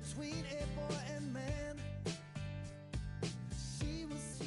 between a boy and man. She was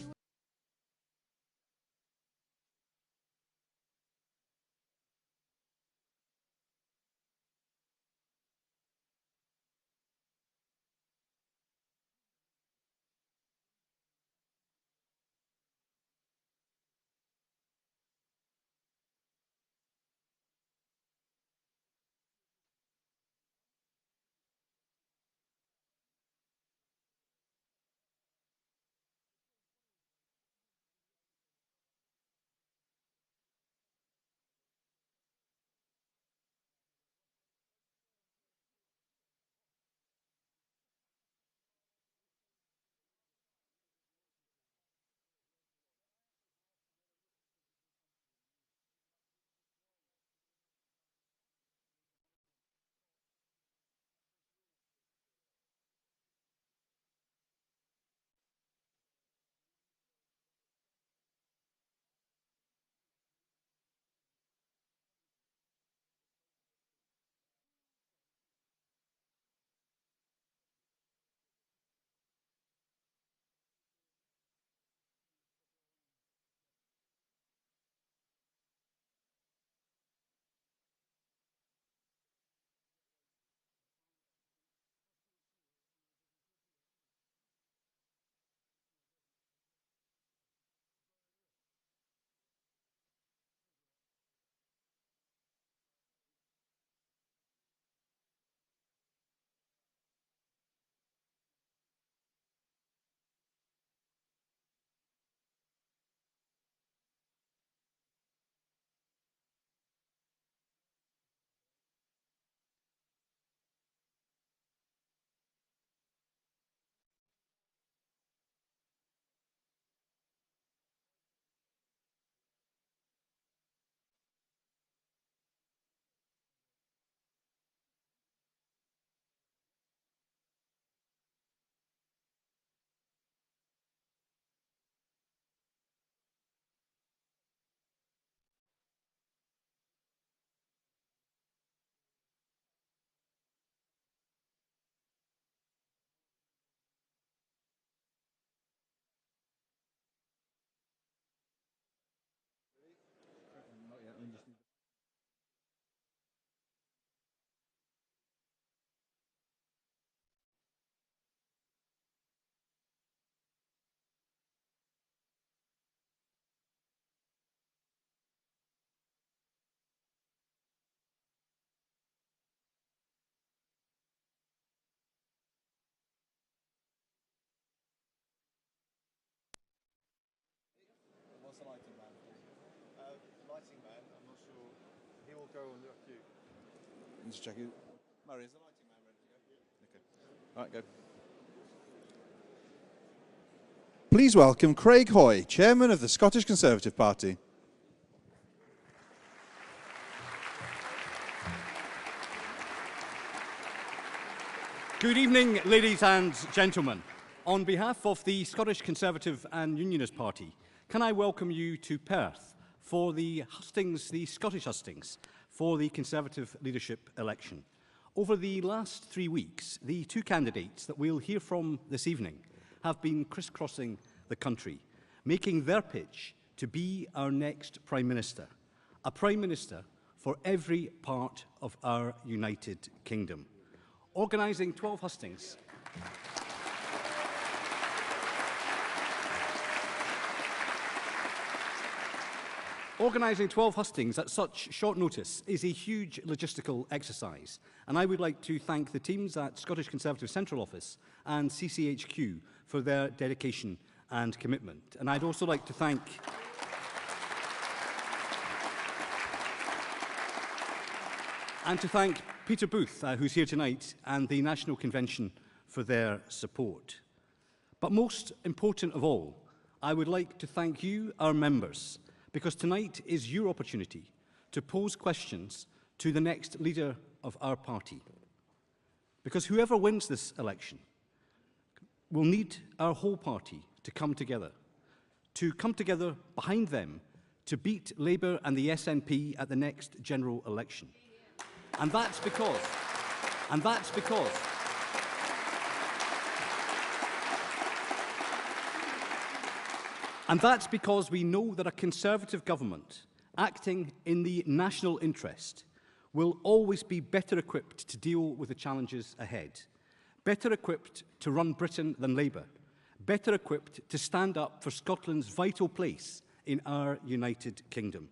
What's the lighting man? Lighting man, I'm not sure. He will go on the queue. I'm just checking. Murray, is the lighting man ready to go? Okay. All right, go. Please welcome Craig Hoy, Chairman of the Scottish Conservative Party. Good evening, ladies and gentlemen. On behalf of the Scottish Conservative and Unionist Party, can I welcome you to Perth for the hustings, the Scottish hustings, for the Conservative leadership election. Over the last 3 weeks, the two candidates that we'll hear from this evening have been crisscrossing the country, making their pitch to be our next Prime Minister, a Prime Minister for every part of our United Kingdom. Organising 12 hustings. Organising 12 hustings at such short notice is a huge logistical exercise, and I would like to thank the teams at Scottish Conservative Central Office and CCHQ for their dedication and commitment. And I'd also like to thank Peter Booth, who's here tonight, and the National Convention for their support. But most important of all, I would like to thank you, our members, because tonight is your opportunity to pose questions to the next leader of our party. Because whoever wins this election will need our whole party to come together behind them to beat Labour and the SNP at the next general election. And that's because And that's because we know that a Conservative government acting in the national interest will always be better equipped to deal with the challenges ahead, better equipped to run Britain than Labour, better equipped to stand up for Scotland's vital place in our United Kingdom.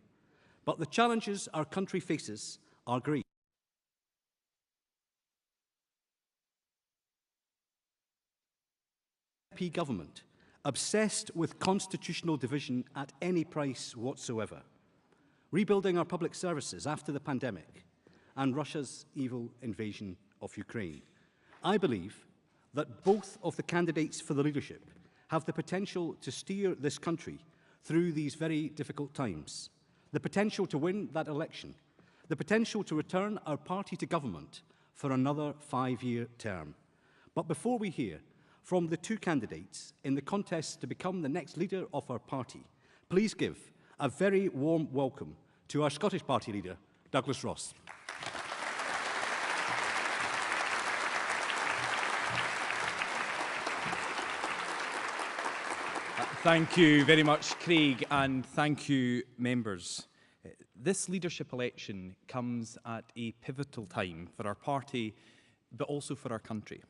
But the challenges our country faces are great. Government, obsessed with constitutional division at any price whatsoever, rebuilding our public services after the pandemic, and Russia's evil invasion of Ukraine. I believe that both of the candidates for the leadership have the potential to steer this country through these very difficult times, the potential to win that election, the potential to return our party to government for another 5-year term. But before we hear from the two candidates in the contest to become the next leader of our party, please give a very warm welcome to our Scottish Party leader, Douglas Ross. Thank you very much, Craig, and thank you, members. This leadership election comes at a pivotal time for our party, but also for our country.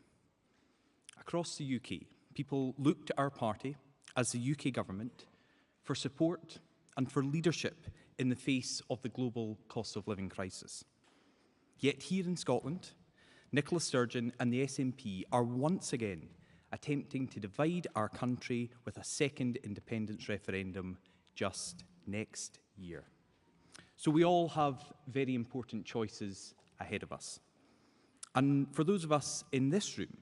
Across the UK, people look to our party as the UK government for support and for leadership in the face of the global cost of living crisis. Yet here in Scotland, Nicola Sturgeon and the SNP are once again attempting to divide our country with a second independence referendum just next year. So we all have very important choices ahead of us. And for those of us in this room,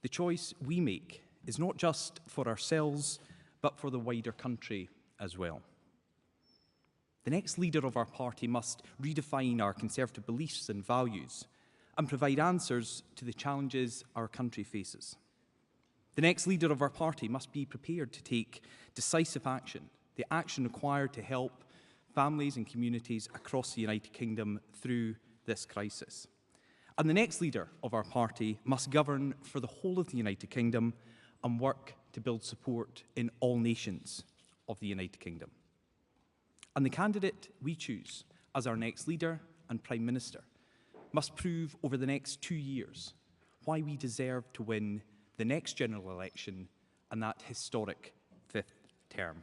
the choice we make is not just for ourselves, but for the wider country as well. The next leader of our party must redefine our Conservative beliefs and values and provide answers to the challenges our country faces. The next leader of our party must be prepared to take decisive action, the action required to help families and communities across the United Kingdom through this crisis. And the next leader of our party must govern for the whole of the United Kingdom and work to build support in all nations of the United Kingdom. And the candidate we choose as our next leader and Prime Minister must prove over the next 2 years why we deserve to win the next general election and that historic 5th term.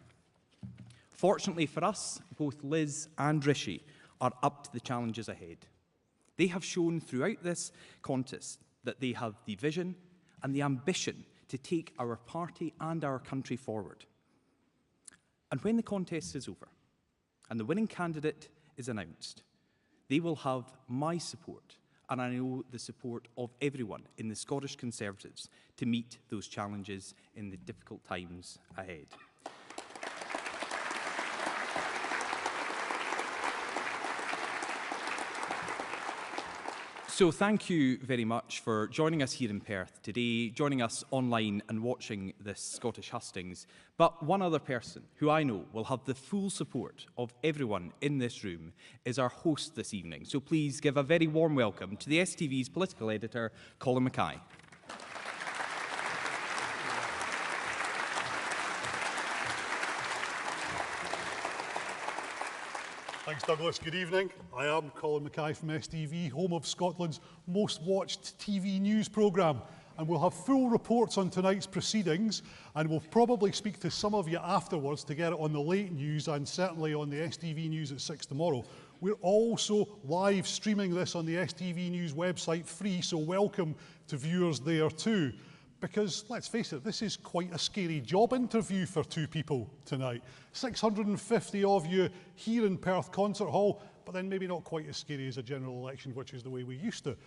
Fortunately for us, both Liz and Rishi are up to the challenges ahead. They have shown throughout this contest that they have the vision and the ambition to take our party and our country forward. And when the contest is over and the winning candidate is announced, they will have my support, and I know the support of everyone in the Scottish Conservatives to meet those challenges in the difficult times ahead. So thank you very much for joining us here in Perth today, joining us online and watching this Scottish hustings. But one other person who I know will have the full support of everyone in this room is our host this evening. So please give a very warm welcome to the STV's political editor, Colin Mackay. Thanks, Douglas. Good evening. I am Colin Mackay from STV, home of Scotland's most watched TV news programme. And we'll have full reports on tonight's proceedings, and we'll probably speak to some of you afterwards to get it on the late news and certainly on the STV News at 6 tomorrow. We're also live streaming this on the STV News website free, so welcome to viewers there too. Because, let's face it, this is quite a scary job interview for two people tonight. 650 of you here in Perth Concert Hall, but then maybe not quite as scary as a general election, which is the way we used to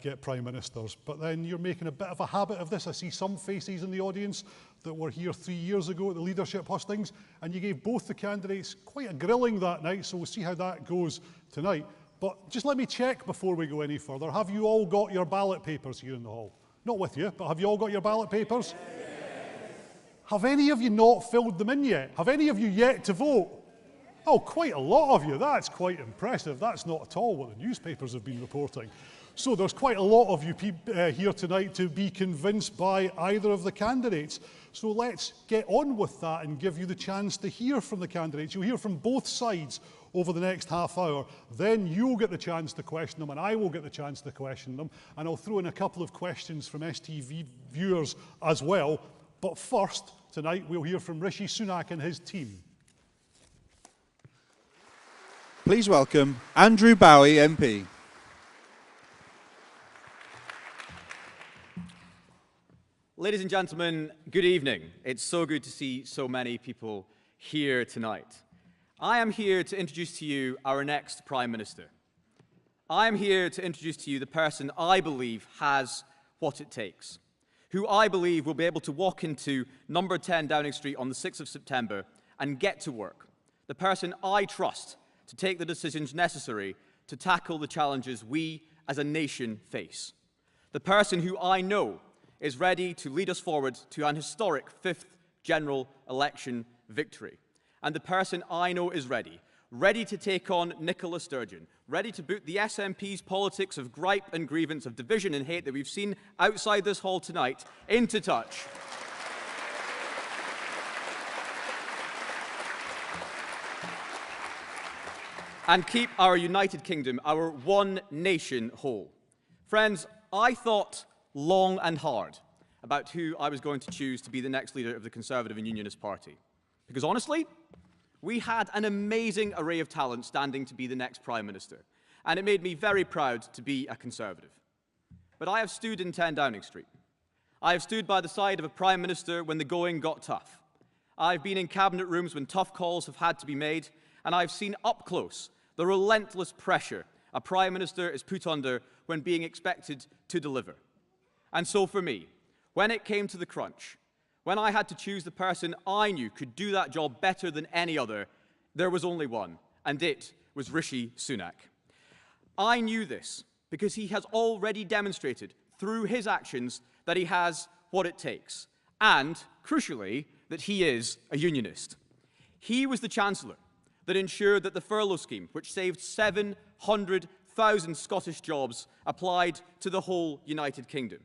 get Prime Ministers. But then you're making a bit of a habit of this. I see some faces in the audience that were here 3 years ago at the leadership hustings, and you gave both the candidates quite a grilling that night, so we'll see how that goes tonight. But just let me check before we go any further. Have you all got your ballot papers here in the hall? Not with you, but have you all got your ballot papers? Yes. Have any of you not filled them in yet? Have any of you yet to vote? Oh, quite a lot of you. That's quite impressive. That's not at all what the newspapers have been reporting. So there's quite a lot of you here tonight to be convinced by either of the candidates. So let's get on with that and give you the chance to hear from the candidates. You'll hear from both sides over the next half hour. Then you'll get the chance to question them and I will get the chance to question them. And I'll throw in a couple of questions from STV viewers as well. But first, tonight we'll hear from Rishi Sunak and his team. Please welcome Andrew Bowie MP. Ladies and gentlemen, good evening. It's so good to see so many people here tonight. I am here to introduce to you our next Prime Minister. I am here to introduce to you the person I believe has what it takes, who I believe will be able to walk into number 10 Downing Street on the 6th of September and get to work, the person I trust to take the decisions necessary to tackle the challenges we as a nation face, the person who I know is ready to lead us forward to an historic 5th general election victory. And the person I know is ready to take on Nicola Sturgeon, ready to boot the SNP's politics of gripe and grievance, of division and hate that we've seen outside this hall tonight into touch. And keep our United Kingdom, our one nation, whole. Friends, I thought long and hard about who I was going to choose to be the next leader of the Conservative and Unionist Party. Because honestly, we had an amazing array of talent standing to be the next Prime Minister, and it made me very proud to be a Conservative. But I have stood in 10 Downing Street. I have stood by the side of a Prime Minister when the going got tough. I've been in cabinet rooms when tough calls have had to be made, and I've seen up close the relentless pressure a Prime Minister is put under when being expected to deliver. And so for me, when it came to the crunch, when I had to choose the person I knew could do that job better than any other, there was only one, and it was Rishi Sunak. I knew this because he has already demonstrated through his actions that he has what it takes, and, crucially, that he is a unionist. He was the Chancellor that ensured that the furlough scheme, which saved 700,000 Scottish jobs, applied to the whole United Kingdom.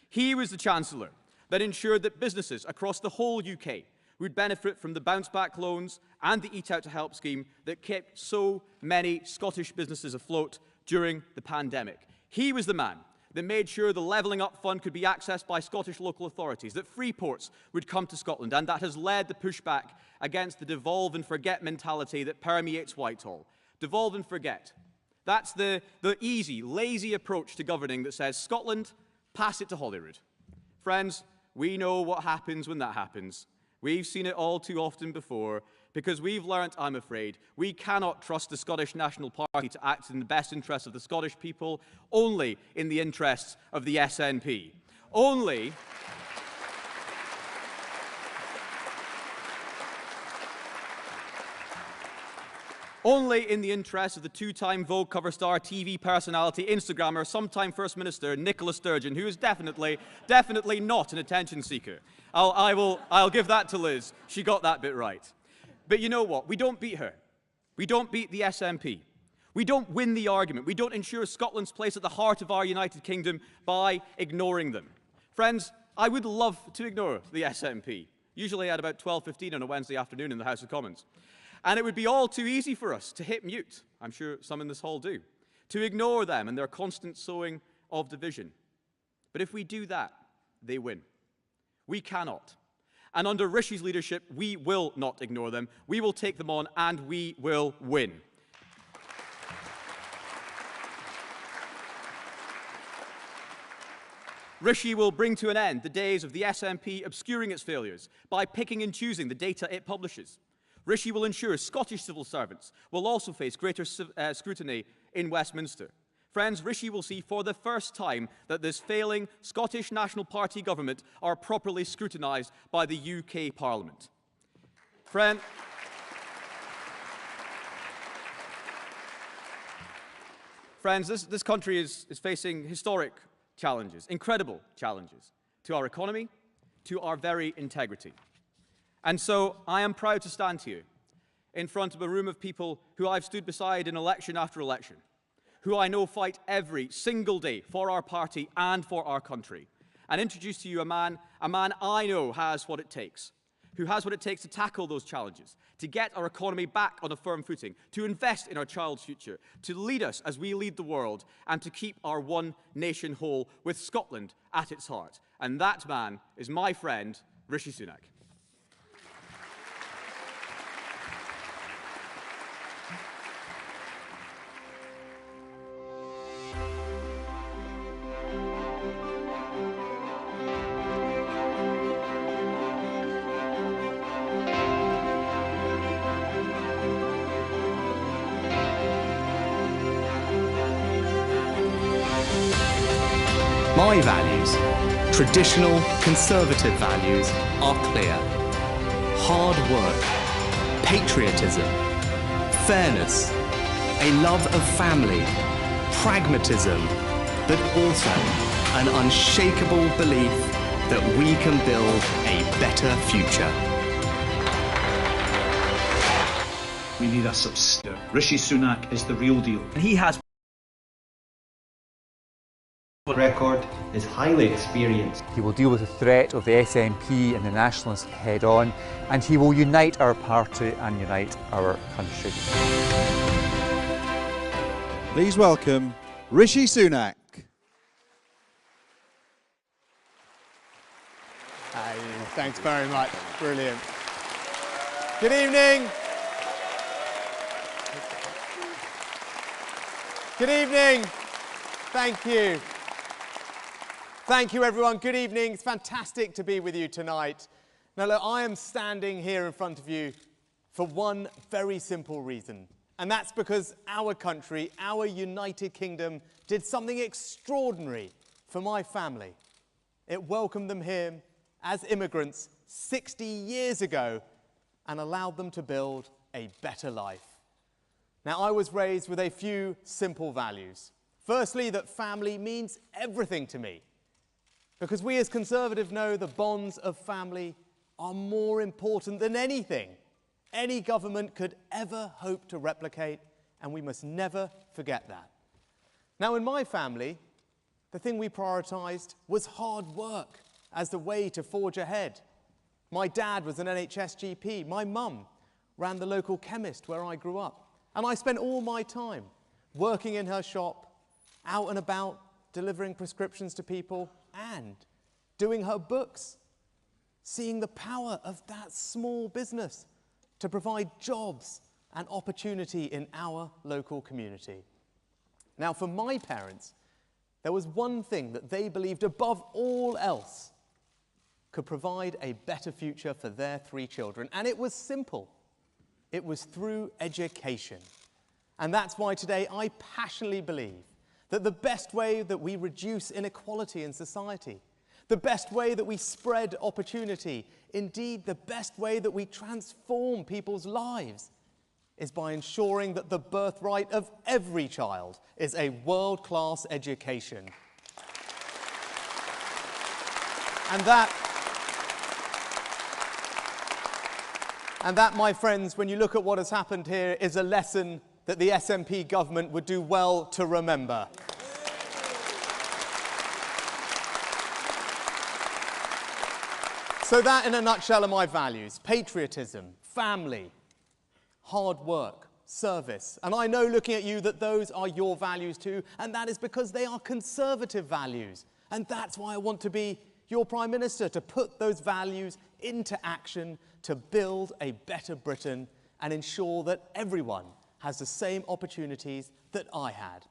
He was the Chancellor that ensured that businesses across the whole UK would benefit from the bounce-back loans and the Eat Out to Help scheme that kept so many Scottish businesses afloat during the pandemic. He was the man that made sure the Levelling Up Fund could be accessed by Scottish local authorities, that free ports would come to Scotland, and that has led the pushback against the devolve and forget mentality that permeates Whitehall. Devolve and forget. That's the easy, lazy approach to governing that says, Scotland, pass it to Holyrood. Friends, we know what happens when that happens. We've seen it all too often before, because we've learnt, I'm afraid, we cannot trust the Scottish National Party to act in the best interests of the Scottish people, only in the interests of the SNP. Only in the interests of the two-time Vogue cover star, TV personality, Instagrammer, sometime First Minister, Nicola Sturgeon, who is definitely not an attention seeker. I'll give that to Liz. She got that bit right. But you know what? We don't beat her. We don't beat the SNP. We don't win the argument. We don't ensure Scotland's place at the heart of our United Kingdom by ignoring them. Friends, I would love to ignore the SNP, usually at about 12:15 on a Wednesday afternoon in the House of Commons. And it would be all too easy for us to hit mute, I'm sure some in this hall do, to ignore them and their constant sowing of division. But if we do that, they win. We cannot. And under Rishi's leadership, we will not ignore them. We will take them on, and we will win. Rishi will bring to an end the days of the SNP obscuring its failures by picking and choosing the data it publishes. Rishi will ensure Scottish civil servants will also face greater scrutiny in Westminster. Friends, Rishi will see for the first time that this failing Scottish National Party government are properly scrutinised by the UK Parliament. Friends, this country is facing historic challenges, incredible challenges, to our economy, to our very integrity. And so I am proud to stand here in front of a room of people who I've stood beside in election after election, who I know fight every single day for our party and for our country. And introduce to you a man I know has what it takes, who has what it takes to tackle those challenges, to get our economy back on a firm footing, to invest in our child's future, to lead us as we lead the world, and to keep our one nation whole with Scotland at its heart. And that man is my friend, Rishi Sunak. My values, traditional Conservative values, are clear. Hard work, patriotism, fairness, a love of family, pragmatism, but also an unshakable belief that we can build a better future. We need a substitute. Rishi Sunak is the real deal. He has record, is highly experienced. He will deal with the threat of the SNP and the Nationalists head on, and he will unite our party and unite our country. Please welcome Rishi Sunak. Hey, thanks very much. Brilliant. Good evening. Good evening. Thank you. Thank you, everyone. Good evening. It's fantastic to be with you tonight. Now, look, I am standing here in front of you for one very simple reason, and that's because our country, our United Kingdom, did something extraordinary for my family. It welcomed them here as immigrants 60 years ago and allowed them to build a better life. Now, I was raised with a few simple values. Firstly, that family means everything to me, because we as Conservatives know the bonds of family are more important than anything any government could ever hope to replicate, and we must never forget that. Now, in my family, the thing we prioritised was hard work as the way to forge ahead. My dad was an NHS GP. My mum ran the local chemist where I grew up. And I spent all my time working in her shop, out and about, delivering prescriptions to people, and doing her books, seeing the power of that small business to provide jobs and opportunity in our local community. Now, for my parents, there was one thing that they believed above all else could provide a better future for their 3 children, and it was simple. It was through education. And that's why today I passionately believe that the best way that we reduce inequality in society, the best way that we spread opportunity, indeed the best way that we transform people's lives, is by ensuring that the birthright of every child is a world-class education. And that, my friends, when you look at what has happened here, is a lesson that the SNP government would do well to remember. So that, in a nutshell, are my values: patriotism, family, hard work, service. And I know, looking at you, that those are your values too, and that is because they are Conservative values. And that's why I want to be your Prime Minister, to put those values into action, to build a better Britain and ensure that everyone has the same opportunities that I had.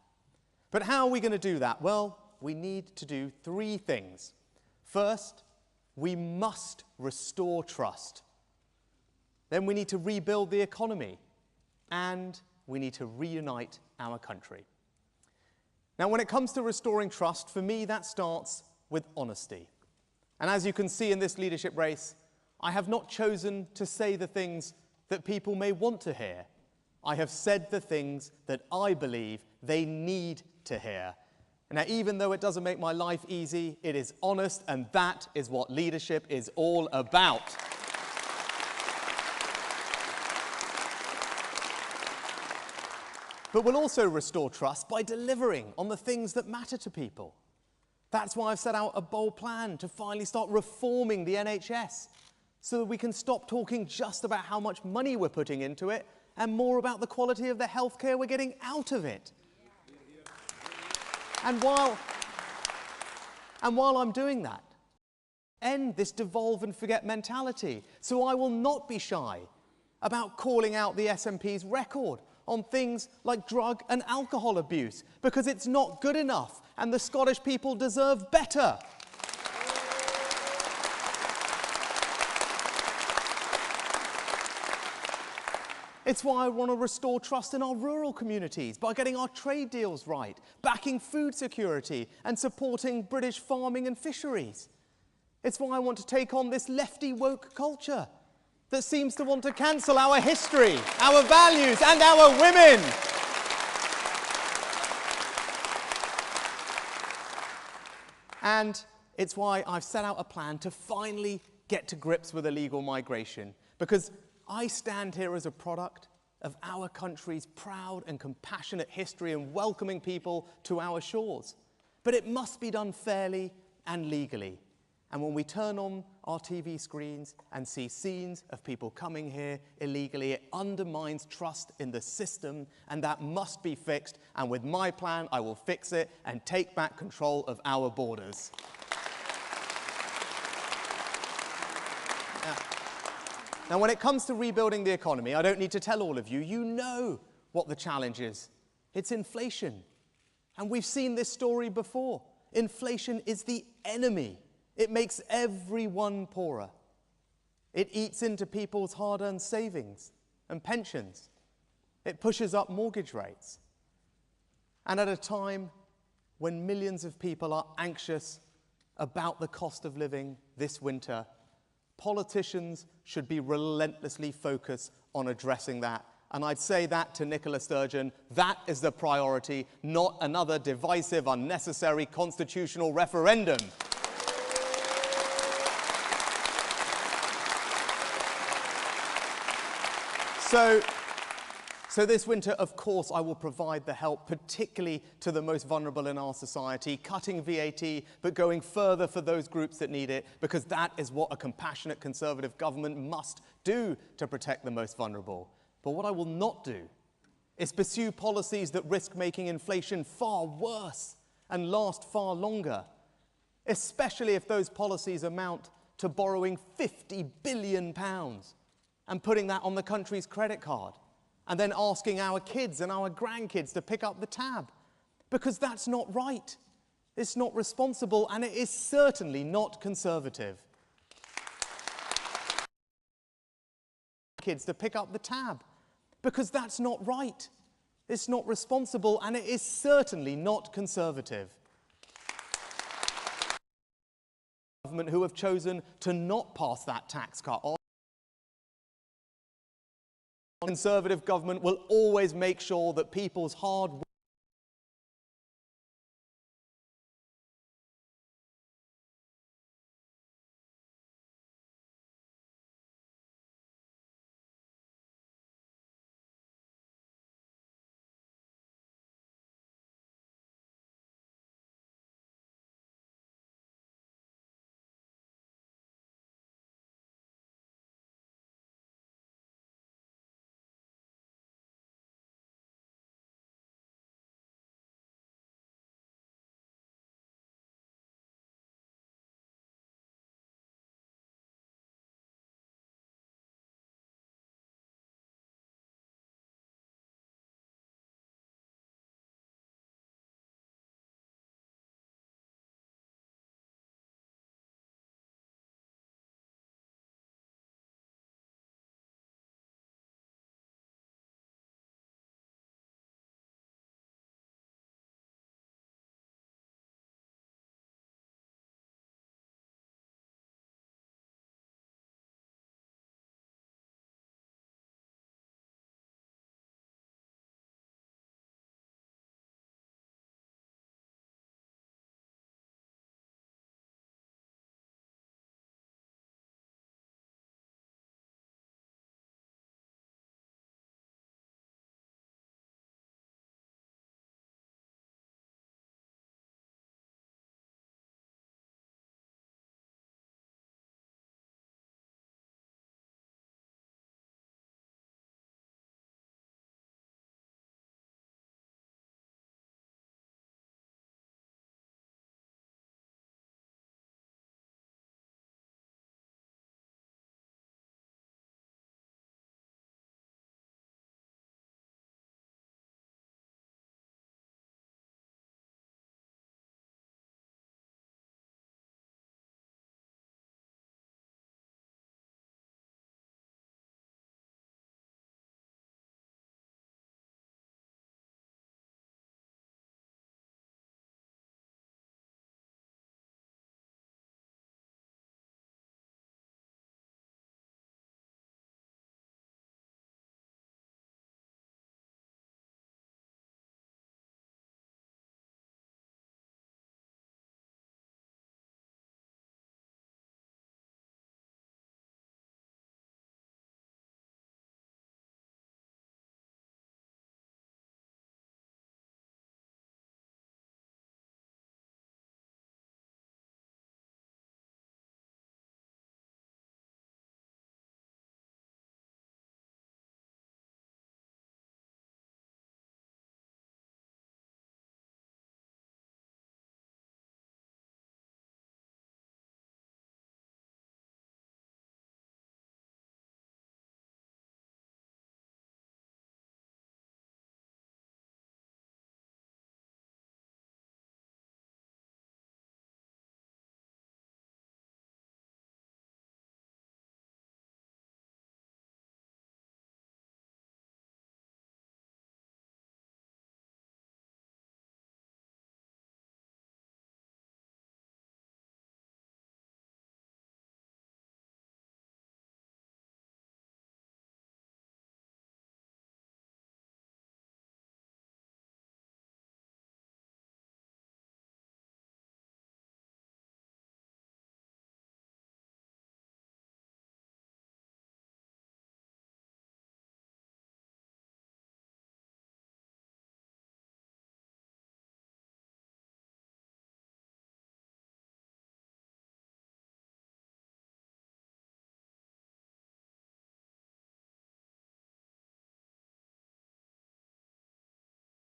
But how are we going to do that? Well, we need to do 3 things. First, we must restore trust. Then we need to rebuild the economy, and we need to reunite our country. Now, when it comes to restoring trust, for me, that starts with honesty. And as you can see in this leadership race, I have not chosen to say the things that people may want to hear. I have said the things that I believe they need to hear. Now, even though it doesn't make my life easy, it is honest, and that is what leadership is all about. But we'll also restore trust by delivering on the things that matter to people. That's why I've set out a bold plan to finally start reforming the NHS so that we can stop talking just about how much money we're putting into it and more about the quality of the healthcare we're getting out of it. And while I'm doing that, end this devolve and forget mentality. So I will not be shy about calling out the SNP's record on things like drug and alcohol abuse, because it's not good enough and the Scottish people deserve better. It's why I want to restore trust in our rural communities by getting our trade deals right, backing food security and supporting British farming and fisheries. It's why I want to take on this lefty woke culture that seems to want to cancel our history, our values and our women. And it's why I've set out a plan to finally get to grips with illegal migration, because I stand here as a product of our country's proud and compassionate history in welcoming people to our shores. But it must be done fairly and legally. And when we turn on our TV screens and see scenes of people coming here illegally, it undermines trust in the system, and that must be fixed. And with my plan, I will fix it and take back control of our borders. Now, when it comes to rebuilding the economy, I don't need to tell all of you, you know what the challenge is. It's inflation. And we've seen this story before. Inflation is the enemy. It makes everyone poorer. It eats into people's hard-earned savings and pensions. It pushes up mortgage rates. And at a time when millions of people are anxious about the cost of living this winter, politicians should be relentlessly focused on addressing that. And I'd say that to Nicola Sturgeon, that is the priority, not another divisive, unnecessary constitutional referendum. So this winter, of course, I will provide the help, particularly to the most vulnerable in our society, cutting VAT, but going further for those groups that need it, because that is what a compassionate Conservative government must do to protect the most vulnerable. But what I will not do is pursue policies that risk making inflation far worse and last far longer, especially if those policies amount to borrowing £50 billion and putting that on the country's credit card, and then asking our kids and our grandkids to pick up the tab. Because that's not right. It's not responsible, and it is certainly not Conservative. Kids to pick up the tab. Because that's not right. It's not responsible, and it is certainly not Conservative. Government who have chosen to not pass that tax cut on. Conservative government will always make sure that people's hard work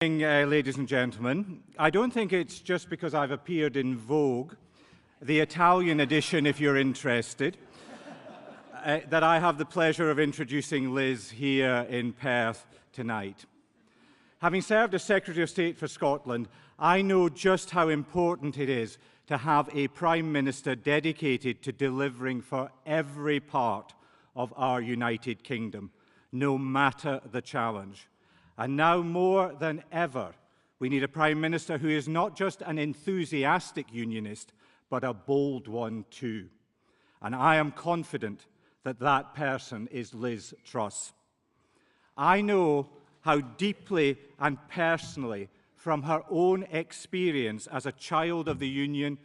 Ladies and gentlemen, I don't think it's just because I've appeared in Vogue, the Italian edition if you're interested, that I have the pleasure of introducing Liz here in Perth tonight. Having served as Secretary of State for Scotland, I know just how important it is to have a Prime Minister dedicated to delivering for every part of our United Kingdom, no matter the challenge. And now more than ever, we need a Prime Minister who is not just an enthusiastic unionist, but a bold one too. And I am confident that that person is Liz Truss. I know how deeply and personally, from her own experience as a child of the Union,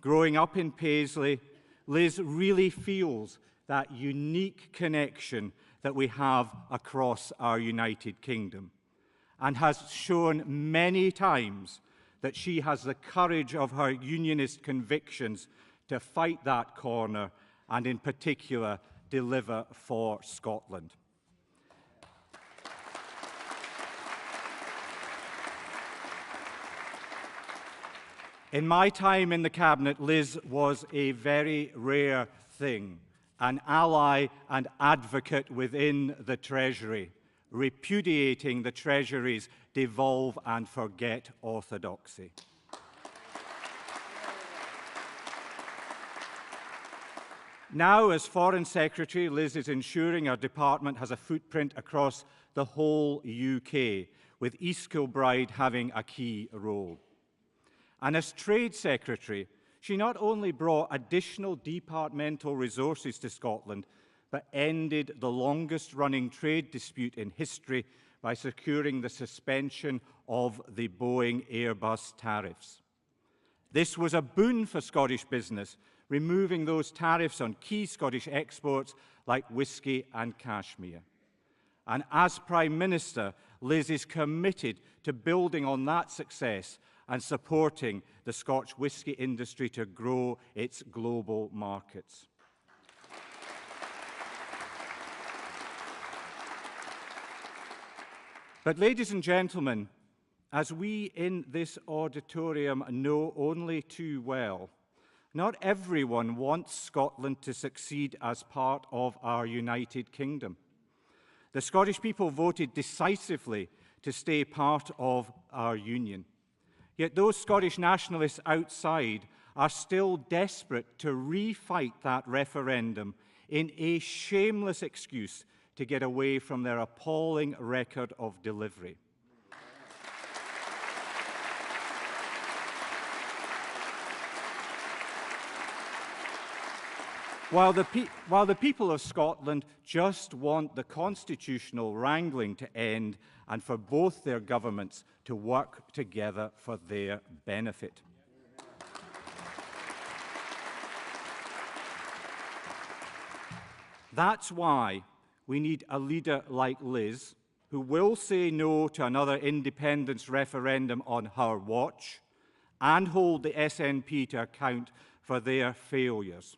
growing up in Paisley, Liz really feels that unique connection that we have across our United Kingdom, and has shown many times that she has the courage of her unionist convictions to fight that corner and, in particular, deliver for Scotland. In my time in the Cabinet, Liz was a very rare thing, an ally and advocate within the Treasury, repudiating the Treasury's devolve and forget orthodoxy. Now, as Foreign Secretary, Liz is ensuring our department has a footprint across the whole UK, with East Kilbride having a key role. And as Trade Secretary, she not only brought additional departmental resources to Scotland, but ended the longest-running trade dispute in history by securing the suspension of the Boeing Airbus tariffs. This was a boon for Scottish business, removing those tariffs on key Scottish exports like whisky and cashmere. And as Prime Minister, Liz is committed to building on that success and supporting the Scotch whisky industry to grow its global markets. But, ladies and gentlemen, as we in this auditorium know only too well, not everyone wants Scotland to succeed as part of our United Kingdom. The Scottish people voted decisively to stay part of our union. Yet those Scottish nationalists outside are still desperate to refight that referendum in a shameless excuse to get away from their appalling record of delivery. While the people of Scotland just want the constitutional wrangling to end and for both their governments to work together for their benefit. That's why we need a leader like Liz, who will say no to another independence referendum on her watch and hold the SNP to account for their failures,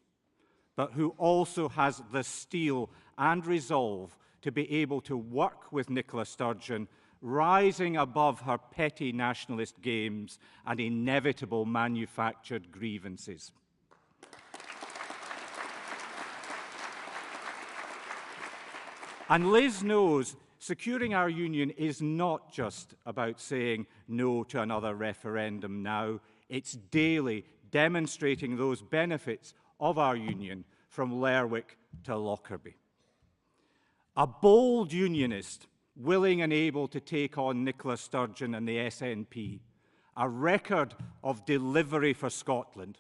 but who also has the steel and resolve to be able to work with Nicola Sturgeon, rising above her petty nationalist games and inevitable manufactured grievances. And Liz knows securing our union is not just about saying no to another referendum now. It's daily demonstrating those benefits of our union from Lerwick to Lockerbie. A bold unionist, willing and able to take on Nicola Sturgeon and the SNP, a record of delivery for Scotland,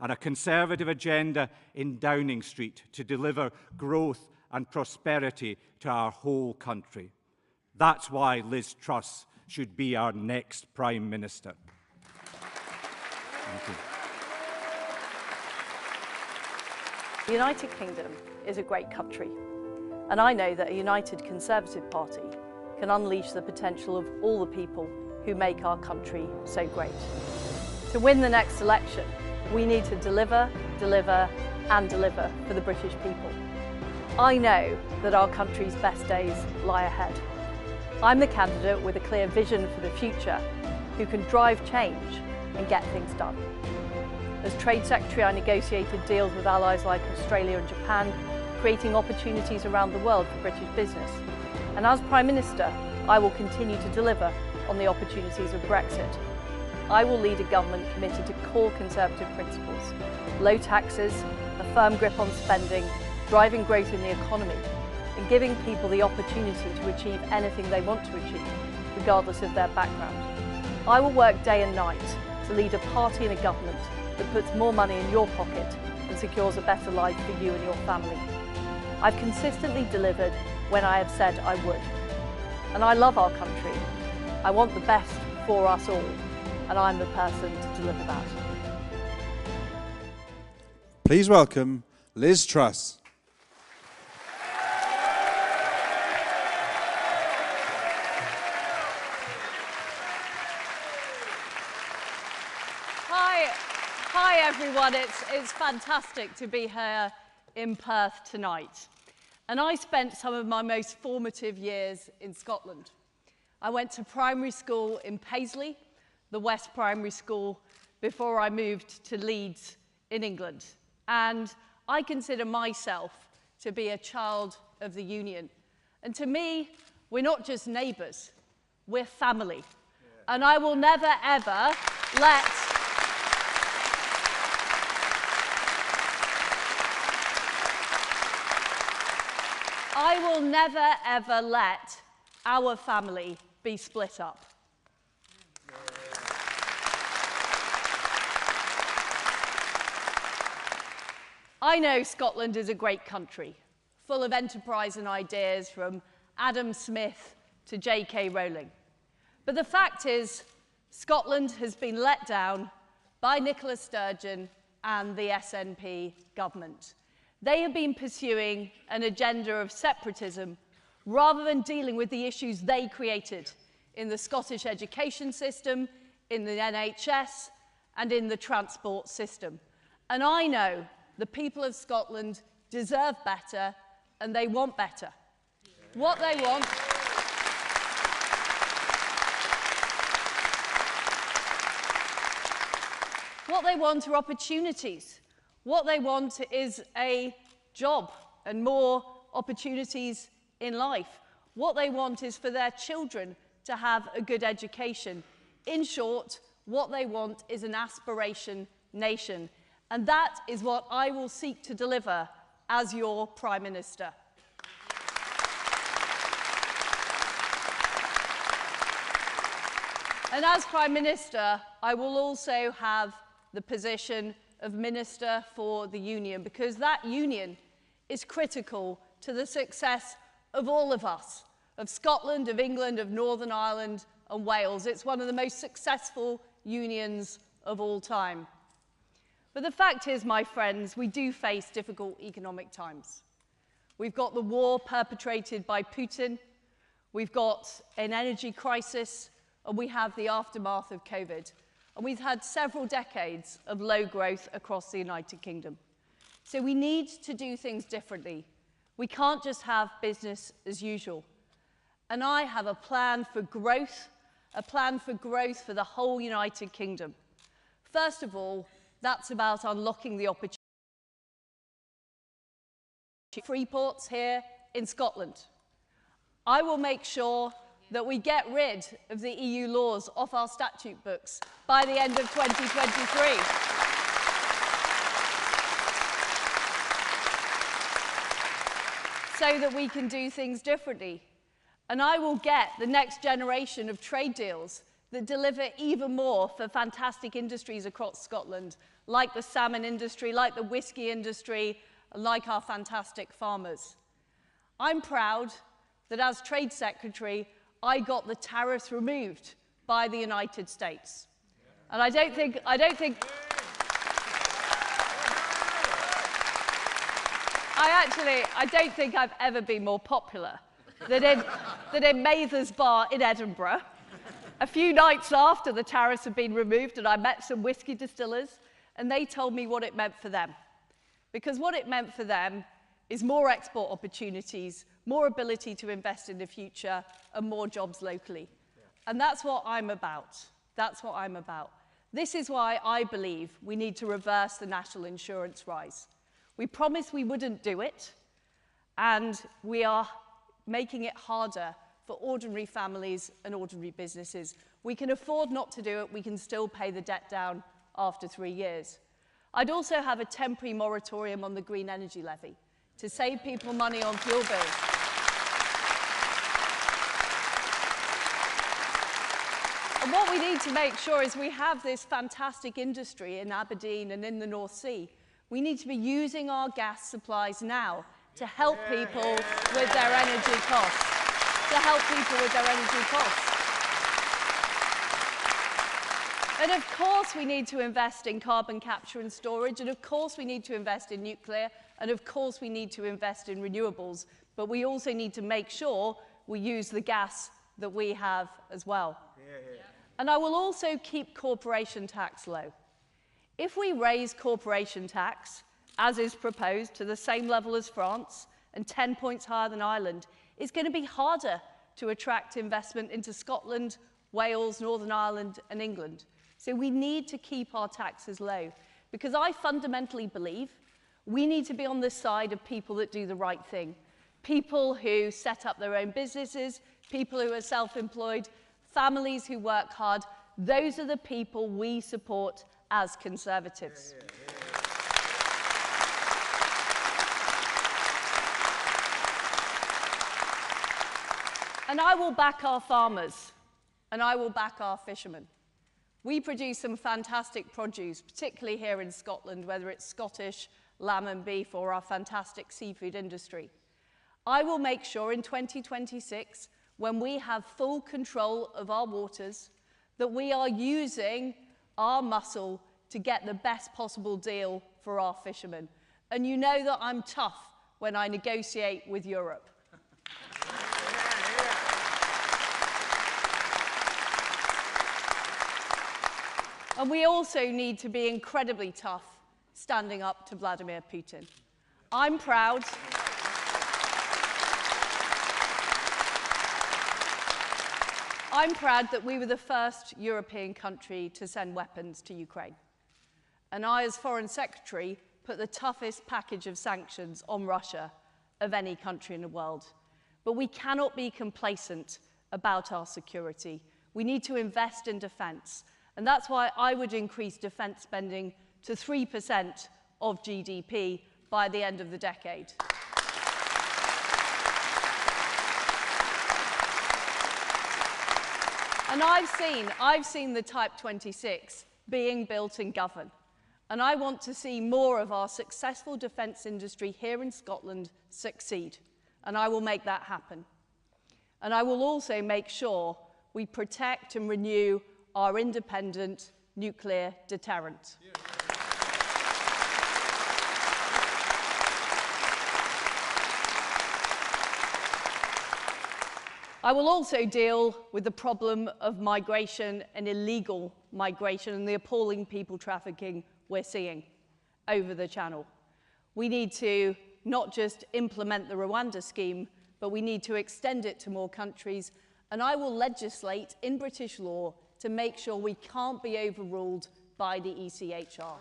and a Conservative agenda in Downing Street to deliver growth and prosperity to our whole country. That's why Liz Truss should be our next Prime Minister. Thank you. The United Kingdom is a great country, and I know that a united Conservative Party can unleash the potential of all the people who make our country so great. To win the next election, we need to deliver, deliver and deliver for the British people. I know that our country's best days lie ahead. I'm the candidate with a clear vision for the future, who can drive change and get things done. As Trade Secretary, I negotiated deals with allies like Australia and Japan, creating opportunities around the world for British business. And as Prime Minister, I will continue to deliver on the opportunities of Brexit. I will lead a government committed to core Conservative principles: low taxes, a firm grip on spending, driving growth in the economy, and giving people the opportunity to achieve anything they want to achieve, regardless of their background. I will work day and night to lead a party and a government that puts more money in your pocket and secures a better life for you and your family. I've consistently delivered when I have said I would. And I love our country. I want the best for us all, and I'm the person to deliver that. Please welcome Liz Truss. Hi everyone, it's fantastic to be here in Perth tonight. And I spent some of my most formative years in Scotland. I went to primary school in Paisley, the West Primary School, before I moved to Leeds in England. And I consider myself to be a child of the Union. And to me, we're not just neighbours, we're family. And I will never ever let our family be split up. I know Scotland is a great country, full of enterprise and ideas from Adam Smith to J.K. Rowling. But the fact is, Scotland has been let down by Nicola Sturgeon and the SNP government. They have been pursuing an agenda of separatism rather than dealing with the issues they created in the Scottish education system, in the NHS, and in the transport system. And I know the people of Scotland deserve better, and they want better. What they want are opportunities. What they want is a job and more opportunities in life. What they want is for their children to have a good education. In short, what they want is an aspiration nation. And that is what I will seek to deliver as your Prime Minister. And as Prime Minister, I will also have the position of Minister for the Union, because that union is critical to the success of all of us, of Scotland, of England, of Northern Ireland and Wales. It's one of the most successful unions of all time. But the fact is, my friends, we do face difficult economic times. We've got the war perpetrated by Putin, we've got an energy crisis, and we have the aftermath of COVID. And we've had several decades of low growth across the United Kingdom. So we need to do things differently. We can't just have business as usual. And I have a plan for growth for the whole United Kingdom. First of all, that's about unlocking the opportunity. Free ports here in Scotland. I will make sure that we get rid of the EU laws off our statute books by the end of 2023. So that we can do things differently. And I will get the next generation of trade deals that deliver even more for fantastic industries across Scotland, like the salmon industry, like the whisky industry, like our fantastic farmers. I'm proud that as Trade Secretary, I got the tariffs removed by the United States. And I don't think I've ever been more popular than in Mather's Bar in Edinburgh. A few nights after the tariffs had been removed, and I met some whisky distillers, and they told me what it meant for them. Because what it meant for them is more export opportunities, more ability to invest in the future, and more jobs locally. And that's what I'm about. That's what I'm about. This is why I believe we need to reverse the national insurance rise. We promised we wouldn't do it, and we are making it harder for ordinary families and ordinary businesses. We can afford not to do it. We can still pay the debt down after 3 years. I'd also have a temporary moratorium on the green energy levy to save people money on fuel bills. And what we need to make sure is we have this fantastic industry in Aberdeen and in the North Sea. We need to be using our gas supplies now to help people with their energy costs. And of course we need to invest in carbon capture and storage, and of course we need to invest in nuclear, and of course we need to invest in renewables, but we also need to make sure we use the gas that we have as well. And I will also keep corporation tax low. If we raise corporation tax, as is proposed, to the same level as France and 10 points higher than Ireland, it's going to be harder to attract investment into Scotland, Wales, Northern Ireland and England. So we need to keep our taxes low, because I fundamentally believe we need to be on the side of people that do the right thing. People who set up their own businesses, people who are self-employed, families who work hard. Those are the people we support as Conservatives. And I will back our farmers, and I will back our fishermen. We produce some fantastic produce, particularly here in Scotland, whether it's Scottish lamb and beef or our fantastic seafood industry. I will make sure in 2026, when we have full control of our waters, that we are using our muscle to get the best possible deal for our fishermen. And you know that I'm tough when I negotiate with Europe. And we also need to be incredibly tough standing up to Vladimir Putin. I'm proud. I'm proud that we were the first European country to send weapons to Ukraine. And I, as Foreign Secretary, put the toughest package of sanctions on Russia of any country in the world. But we cannot be complacent about our security. We need to invest in defence. And that's why I would increase defence spending to 3% of GDP by the end of the decade. And I've seen the Type 26 being built and governed. And I want to see more of our successful defence industry here in Scotland succeed. And I will make that happen. And I will also make sure we protect and renew our independent nuclear deterrent. I will also deal with the problem of migration and illegal migration and the appalling people trafficking we're seeing over the Channel. We need to not just implement the Rwanda scheme, but we need to extend it to more countries. And I will legislate in British law to make sure we can't be overruled by the ECHR.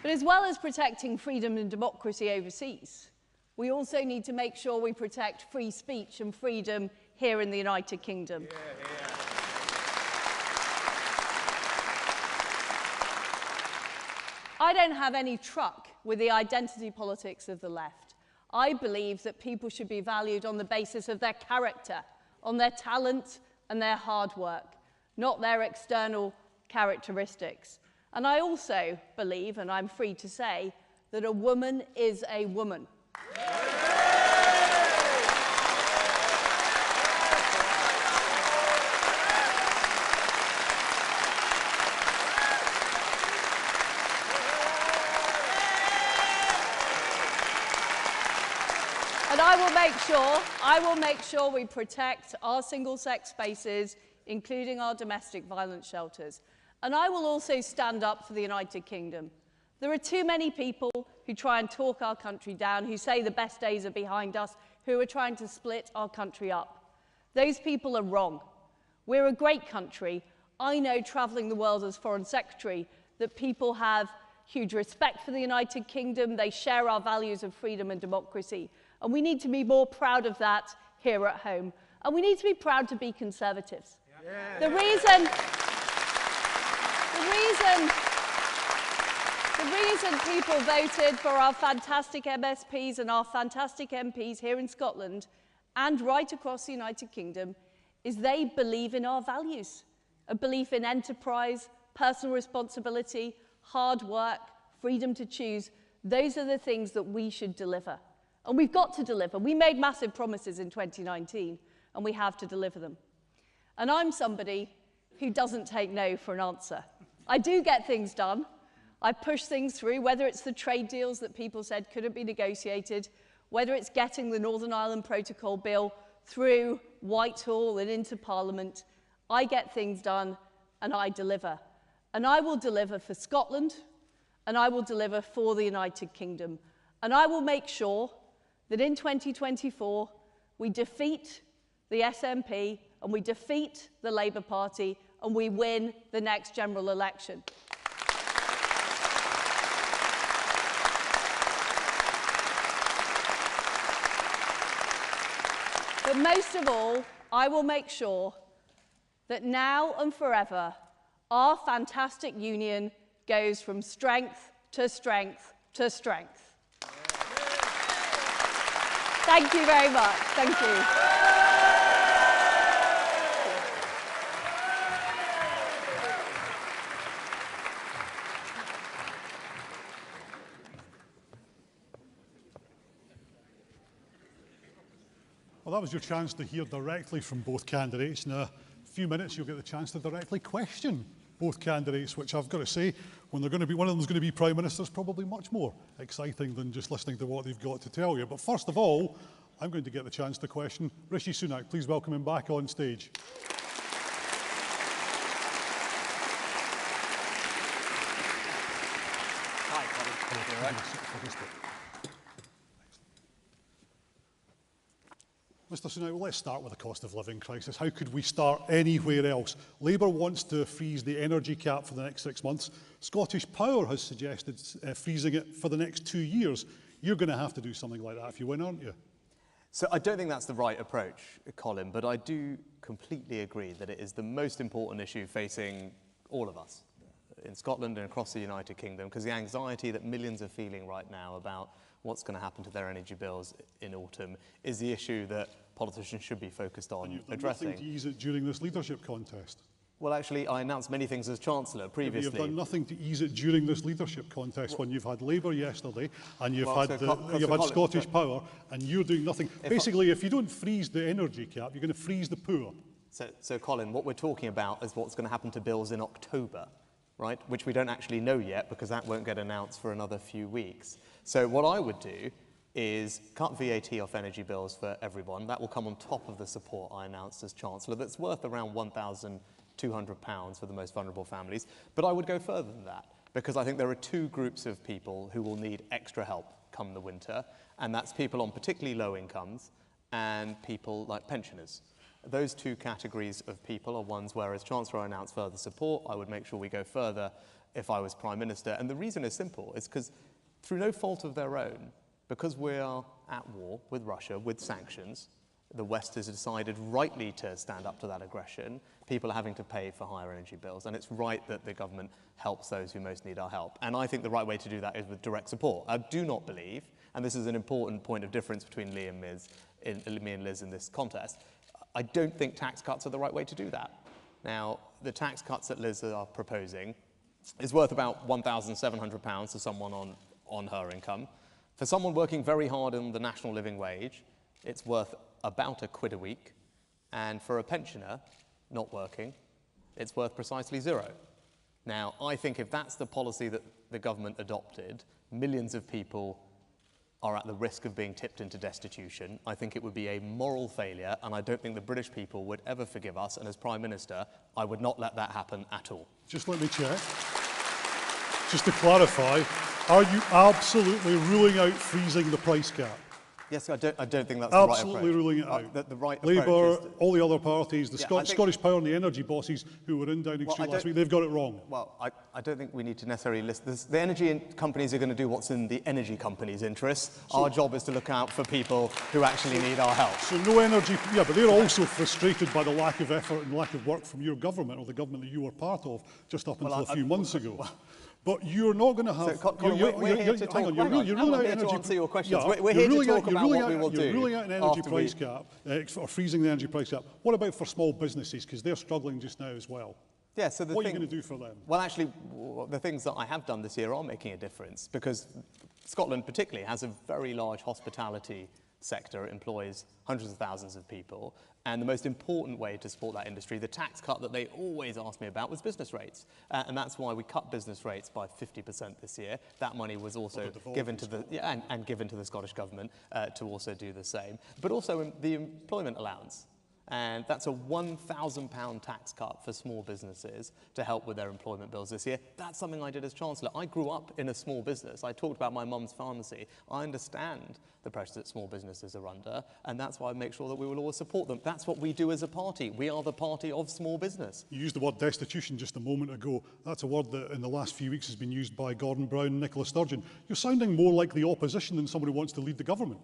But as well as protecting freedom and democracy overseas, we also need to make sure we protect free speech and freedom here in the United Kingdom. I don't have any truck with the identity politics of the left. I believe that people should be valued on the basis of their character, on their talent and their hard work, not their external characteristics. And I also believe, and I'm free to say, that a woman is a woman. And I will make sure we protect our single-sex spaces, including our domestic violence shelters. And I will also stand up for the United Kingdom. There are too many people who try and talk our country down, who say the best days are behind us, who are trying to split our country up. Those people are wrong. We're a great country. I know, travelling the world as Foreign Secretary, that people have huge respect for the United Kingdom. They share our values of freedom and democracy. And we need to be more proud of that here at home. And we need to be proud to be Conservatives. Yeah. The reason people voted for our fantastic MSPs and our fantastic MPs here in Scotland and right across the United Kingdom is they believe in our values. A belief in enterprise, personal responsibility, hard work, freedom to choose. Those are the things that we should deliver. And we've got to deliver. We made massive promises in 2019, and we have to deliver them. And I'm somebody who doesn't take no for an answer. I do get things done. I push things through, whether it's the trade deals that people said couldn't be negotiated, whether it's getting the Northern Ireland Protocol bill through Whitehall and into Parliament. I get things done and I deliver. And I will deliver for Scotland and I will deliver for the United Kingdom. And I will make sure that in 2024 we defeat the SNP and we defeat the Labour Party and we win the next general election. But most of all, I will make sure that now and forever, our fantastic union goes from strength to strength to strength. Thank you very much. Thank you. Well, that was your chance to hear directly from both candidates. In a few minutes, you'll get the chance to directly question both candidates, which I've got to say, when they're going to be, one of them's going to be Prime Minister, is probably much more exciting than just listening to what they've got to tell you. But first of all, I'm going to get the chance to question Rishi Sunak. Please welcome him back on stage. Hi, Colin. Mr Sunak, well, let's start with the cost of living crisis. How could we start anywhere else? Labour wants to freeze the energy cap for the next 6 months. Scottish Power has suggested freezing it for the next 2 years. You're going to have to do something like that if you win, aren't you? So I don't think that's the right approach, Colin, but I do completely agree that it is the most important issue facing all of us in Scotland and across the United Kingdom, because the anxiety that millions are feeling right now about what's going to happen to their energy bills in autumn is the issue that politicians should be focused on and you've done addressing. Nothing to ease it during this leadership contest. Well, actually, I announced many things as Chancellor previously. You've done nothing to ease it during this leadership contest when you've had Labour yesterday and you've had Scottish Power and you're doing nothing. Basically, if you don't freeze the energy cap, you're going to freeze the poor. So, Colin, what we're talking about is what's going to happen to bills in October, right? Which we don't actually know yet because that won't get announced for another few weeks. So what I would do is cut VAT off energy bills for everyone. That will come on top of the support I announced as Chancellor that's worth around £1,200 for the most vulnerable families. But I would go further than that because I think there are two groups of people who will need extra help come the winter, and that's people on particularly low incomes and people like pensioners. Those two categories of people are ones where, as Chancellor, I announced further support. I would make sure we go further if I was Prime Minister. And the reason is simple. It's because through no fault of their own, because we are at war with Russia, with sanctions, the West has decided rightly to stand up to that aggression. People are having to pay for higher energy bills, and it's right that the government helps those who most need our help. And I think the right way to do that is with direct support. I do not believe, and this is an important point of difference between me and Liz in this contest, I don't think tax cuts are the right way to do that. Now, the tax cuts that Liz are proposing is worth about £1,700 to someone on her income. For someone working very hard on the national living wage, it's worth about £1 a week. And for a pensioner not working, it's worth precisely £0. Now, I think if that's the policy that the government adopted, millions of people are at the risk of being tipped into destitution. I think it would be a moral failure, and I don't think the British people would ever forgive us. And as Prime Minister, I would not let that happen at all. Just let me check. Just to clarify, are you absolutely ruling out freezing the price cap? Yes, I don't think that's absolutely the right approach. ruling it out. The right Labour, approach is all the other parties, the Yeah, Scottish Power and the energy bosses who were in Downing Street last week, they've got it wrong. Well, I don't think we need to necessarily list this. The energy companies are going to do what's in the energy companies' interests. Our job is to look out for people who actually need our help. So no energy, yeah, but they're also frustrated by the lack of effort and lack of work from your government, or the government that you were part of just up until a few months ago. But you're not going to have... So, Colin, we're here to talk. You're ruling out to answer your questions. Yeah, we're here to talk about what we will do. You're ruling out an energy price cap, or freezing the energy price cap. What about for small businesses? Because they're struggling just now as well. Yeah, so what are you going to do for them? Well, actually, the things that I have done this year are making a difference, because Scotland particularly has a very large hospitality sector. It employs hundreds of thousands of people. And the most important way to support that industry, the tax cut that they always ask me about, was business rates. And that's why we cut business rates by 50% this year. That money was also given to the, and given to the Scottish Government to also do the same. But also the employment allowance. And that's a £1,000 tax cut for small businesses to help with their employment bills this year. That's something I did as Chancellor. I grew up in a small business. I talked about my mum's pharmacy. I understand the pressure that small businesses are under, and that's why I make sure that we will always support them. That's what we do as a party. We are the party of small business. You used the word destitution just a moment ago. That's a word that in the last few weeks has been used by Gordon Brown and Nicola Sturgeon. You're sounding more like the opposition than somebody who wants to lead the government.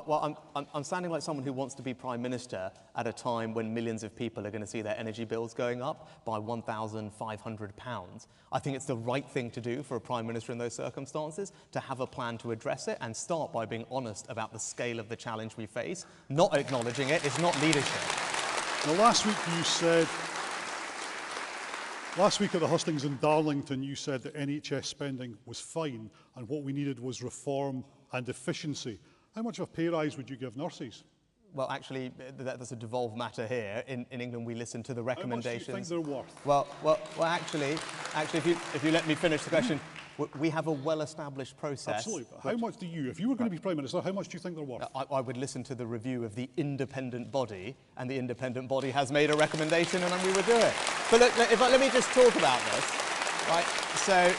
Well, I'm sounding like someone who wants to be Prime Minister at a time when millions of people are going to see their energy bills going up by £1,500. I think it's the right thing to do for a Prime Minister in those circumstances, to have a plan to address it and start by being honest about the scale of the challenge we face. Not acknowledging it is not leadership. Now, last week at the hustings in Darlington, you said that NHS spending was fine and what we needed was reform and efficiency. How much of a pay rise would you give nurses? Well, actually, that's a devolved matter here. In England, we listen to the recommendations. How much do you think they're worth? Well, actually, if you let me finish the question, we have a well-established process. Absolutely. How much do you, if you were going to be Prime Minister, how much do you think they're worth? I would listen to the review of the independent body, and the independent body has made a recommendation, and we would do it. But look, let me just talk about this, right? So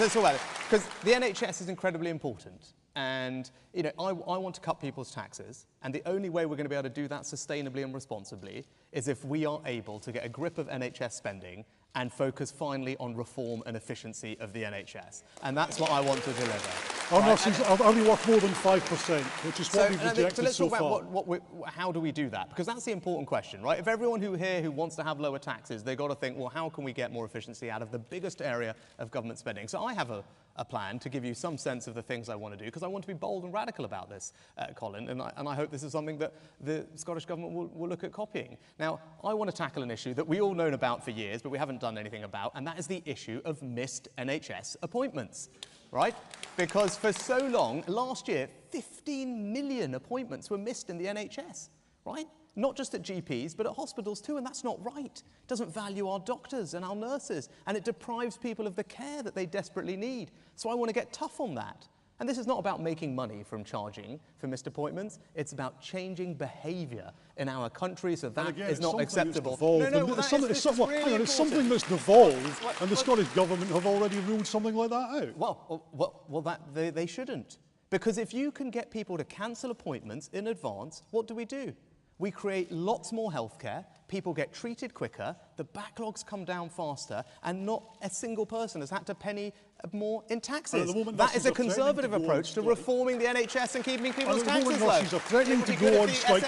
let's talk about it, because the NHS is incredibly important. And, you know, I want to cut people's taxes, and the only way we're going to be able to do that sustainably and responsibly is if we are able to get a grip of NHS spending and focus finally on reform and efficiency of the NHS. And that's what I want to deliver. Our nurses are only worth more than 5%, which is what we've rejected let's so talk far. about how do we do that? Because that's the important question, right? If everyone who wants to have lower taxes, they've got to think, well, how can we get more efficiency out of the biggest area of government spending? So I have a plan to give you some sense of the things I want to do, because I want to be bold and radical about this, Colin, and I hope this is something that the Scottish Government will look at copying. Now, I want to tackle an issue that we all known about for years, but we haven't done anything about, and that is the issue of missed NHS appointments, right? Because for so long, last year, 15 million appointments were missed in the NHS, right? Not just at GPs, but at hospitals too, and that's not right. It doesn't value our doctors and our nurses, and it deprives people of the care that they desperately need. So I want to get tough on that. And this is not about making money from charging for missed appointments. It's about changing behaviour in our country, so that is not acceptable. It's something that's devolved, and the Scottish Government have already ruled something like that out. Well, they shouldn't. Because if you can get people to cancel appointments in advance, what do? We create lots more healthcare, people get treated quicker, the backlogs come down faster, and not a single person has had to penny more in taxes. That is a Conservative approach to reforming the NHS and keeping people's taxes low. Nurses are threatening to go on strike.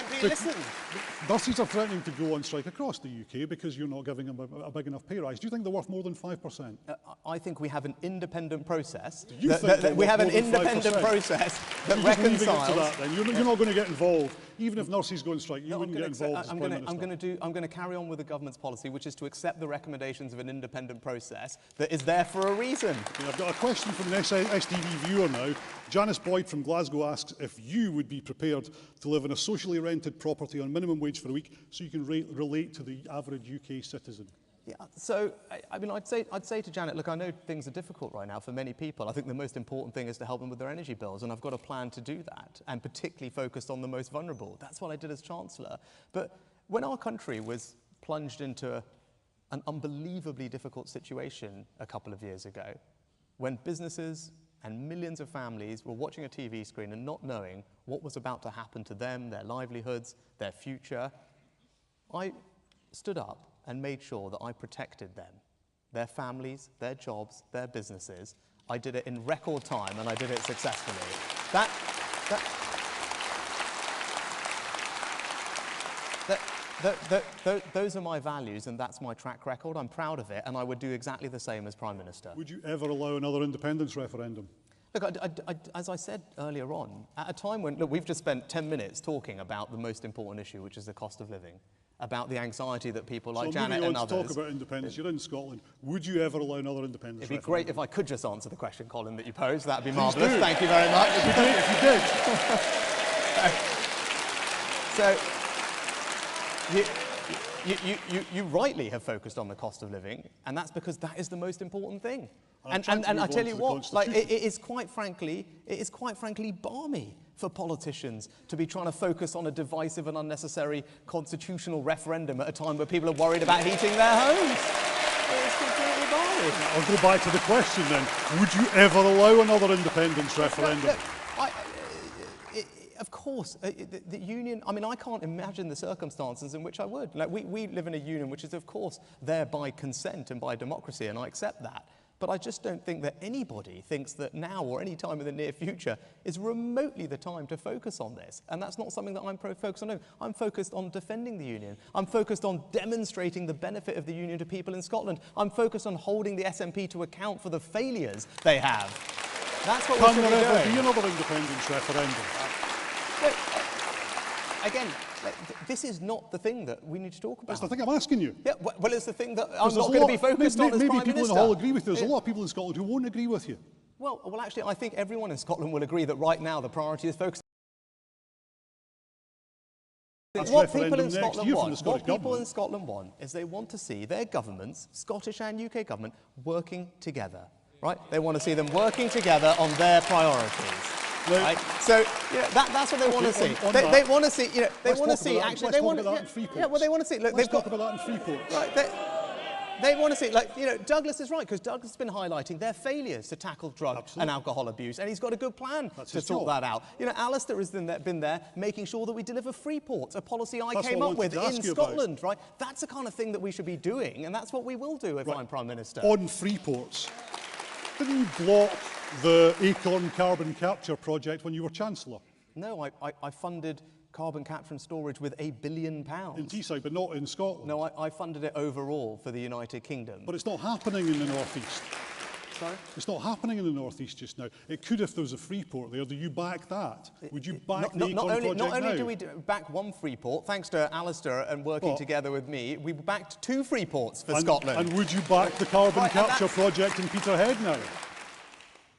Nurses are threatening to go on strike across the UK because you're not giving them a big enough pay rise. Do you think they're worth more than 5%? I think we have an independent process. We have an independent process that reconciles. You're not going to get involved. Even if nurses go on strike, you wouldn't get involved. I'm going to carry on with the government's policy, which is to accept the recommendations of an independent process that is there for a reason. I've got a question from an STV viewer now. Janice Boyd from Glasgow asks if you would be prepared to live in a socially rented property on minimum wage for a week so you can relate to the average UK citizen. Yeah, so, I mean, I'd say to Janet, look, I know things are difficult right now for many people. I think the most important thing is to help them with their energy bills, and I've got a plan to do that, and particularly focused on the most vulnerable. That's what I did as Chancellor. But when our country was plunged into an unbelievably difficult situation a couple of years ago, when businesses and millions of families were watching a TV screen and not knowing what was about to happen to them, their livelihoods, their future, I stood up and made sure that I protected them, their families, their jobs, their businesses. I did it in record time, and I did it successfully. Those are my values, and that's my track record. I'm proud of it, and I would do exactly the same as Prime Minister. Would you ever allow another independence referendum? Look, as I said earlier on, at a time when, look, we've just spent 10 minutes talking about the most important issue, which is the cost of living, about the anxiety that people like Janet and others... So moving on to talk about independence, you're in Scotland. Would you ever allow another independence referendum? It'd be great if I could just answer the question, Colin, that you posed. That'd be marvellous. Thank you very much. If you did. You rightly have focused on the cost of living, and that's because that is the most important thing. And I tell you what, like, it is quite frankly balmy for politicians to be trying to focus on a divisive and unnecessary constitutional referendum at a time where people are worried about heating their homes. It's completely balmy. I'll go back to the question then. Would you ever allow another independence referendum? Look, of course, the union, I mean, I can't imagine the circumstances in which I would. Like, we live in a union which is, of course, there by consent and by democracy, and I accept that. But I just don't think that anybody thinks that now or any time in the near future is remotely the time to focus on this. And that's not something that I'm focused on. I'm focused on defending the union. I'm focused on demonstrating the benefit of the union to people in Scotland. I'm focused on holding the SNP to account for the failures they have. That's what we should be doing. Can there ever be another independence referendum? Look, again, this is not the thing that we need to talk about. That's the thing I'm asking you. Yeah, well, it's the thing that I'm not going to be focused on as Prime Minister. Maybe people in the hall agree with you. There's a lot of people in Scotland who won't agree with you. Well, actually, I think everyone in Scotland will agree that right now the priority is focusing. What people in Scotland want is they want to see their governments, Scottish and UK government, working together, right? They want to see them working together on their priorities. Right? So that's what they want to see. They want to see, they want to see. Actually, they want to. Well, they want to see. Look, they've got. Let's talk about that in Freeport. Right. They want to see, like, Douglas is right, because Douglas has been highlighting their failures to tackle drug and alcohol abuse, and he's got a good plan to sort that out. Alistair has been there making sure that we deliver Freeport, a policy I came up with in Scotland, right? That's the kind of thing that we should be doing, and that's what we will do if I'm Prime Minister. On Freeports, didn't you block the Acorn carbon capture project when you were Chancellor? No, I funded carbon capture and storage with £1 billion. In Teesside, but not in Scotland? No, I funded it overall for the United Kingdom. But it's not happening in the North East. Sorry? It's not happening in the North East just now. It could if there was a Freeport there. Do you back that? Would you back the Acorn project now? Not only do we back one Freeport, thanks to Alistair and working together with me, we backed 2 Freeports for Scotland. And would you back the carbon capture project in Peterhead now?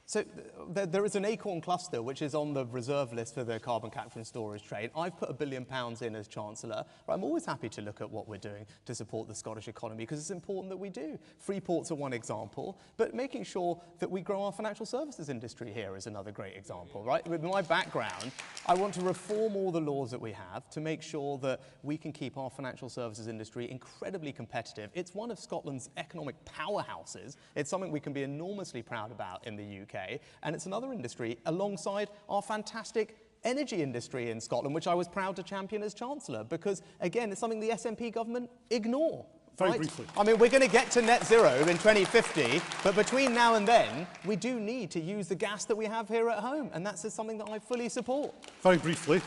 So there is an Acorn cluster which is on the reserve list for the carbon capture and storage trade. I've put £1 billion in as Chancellor. But I'm always happy to look at what we're doing to support the Scottish economy, because it's important that we do. Freeports are one example, but making sure that we grow our financial services industry here is another great example, right? With my background, I want to reform all the laws that we have to make sure that we can keep our financial services industry incredibly competitive. It's one of Scotland's economic powerhouses. It's something we can be enormously proud about in the UK. And it's another industry alongside our fantastic energy industry in Scotland, which I was proud to champion as Chancellor, because, again, it's something the SNP government ignore. Very briefly. I mean, we're going to get to net zero in 2050, but between now and then, we do need to use the gas that we have here at home, and that's just something that I fully support. Very briefly,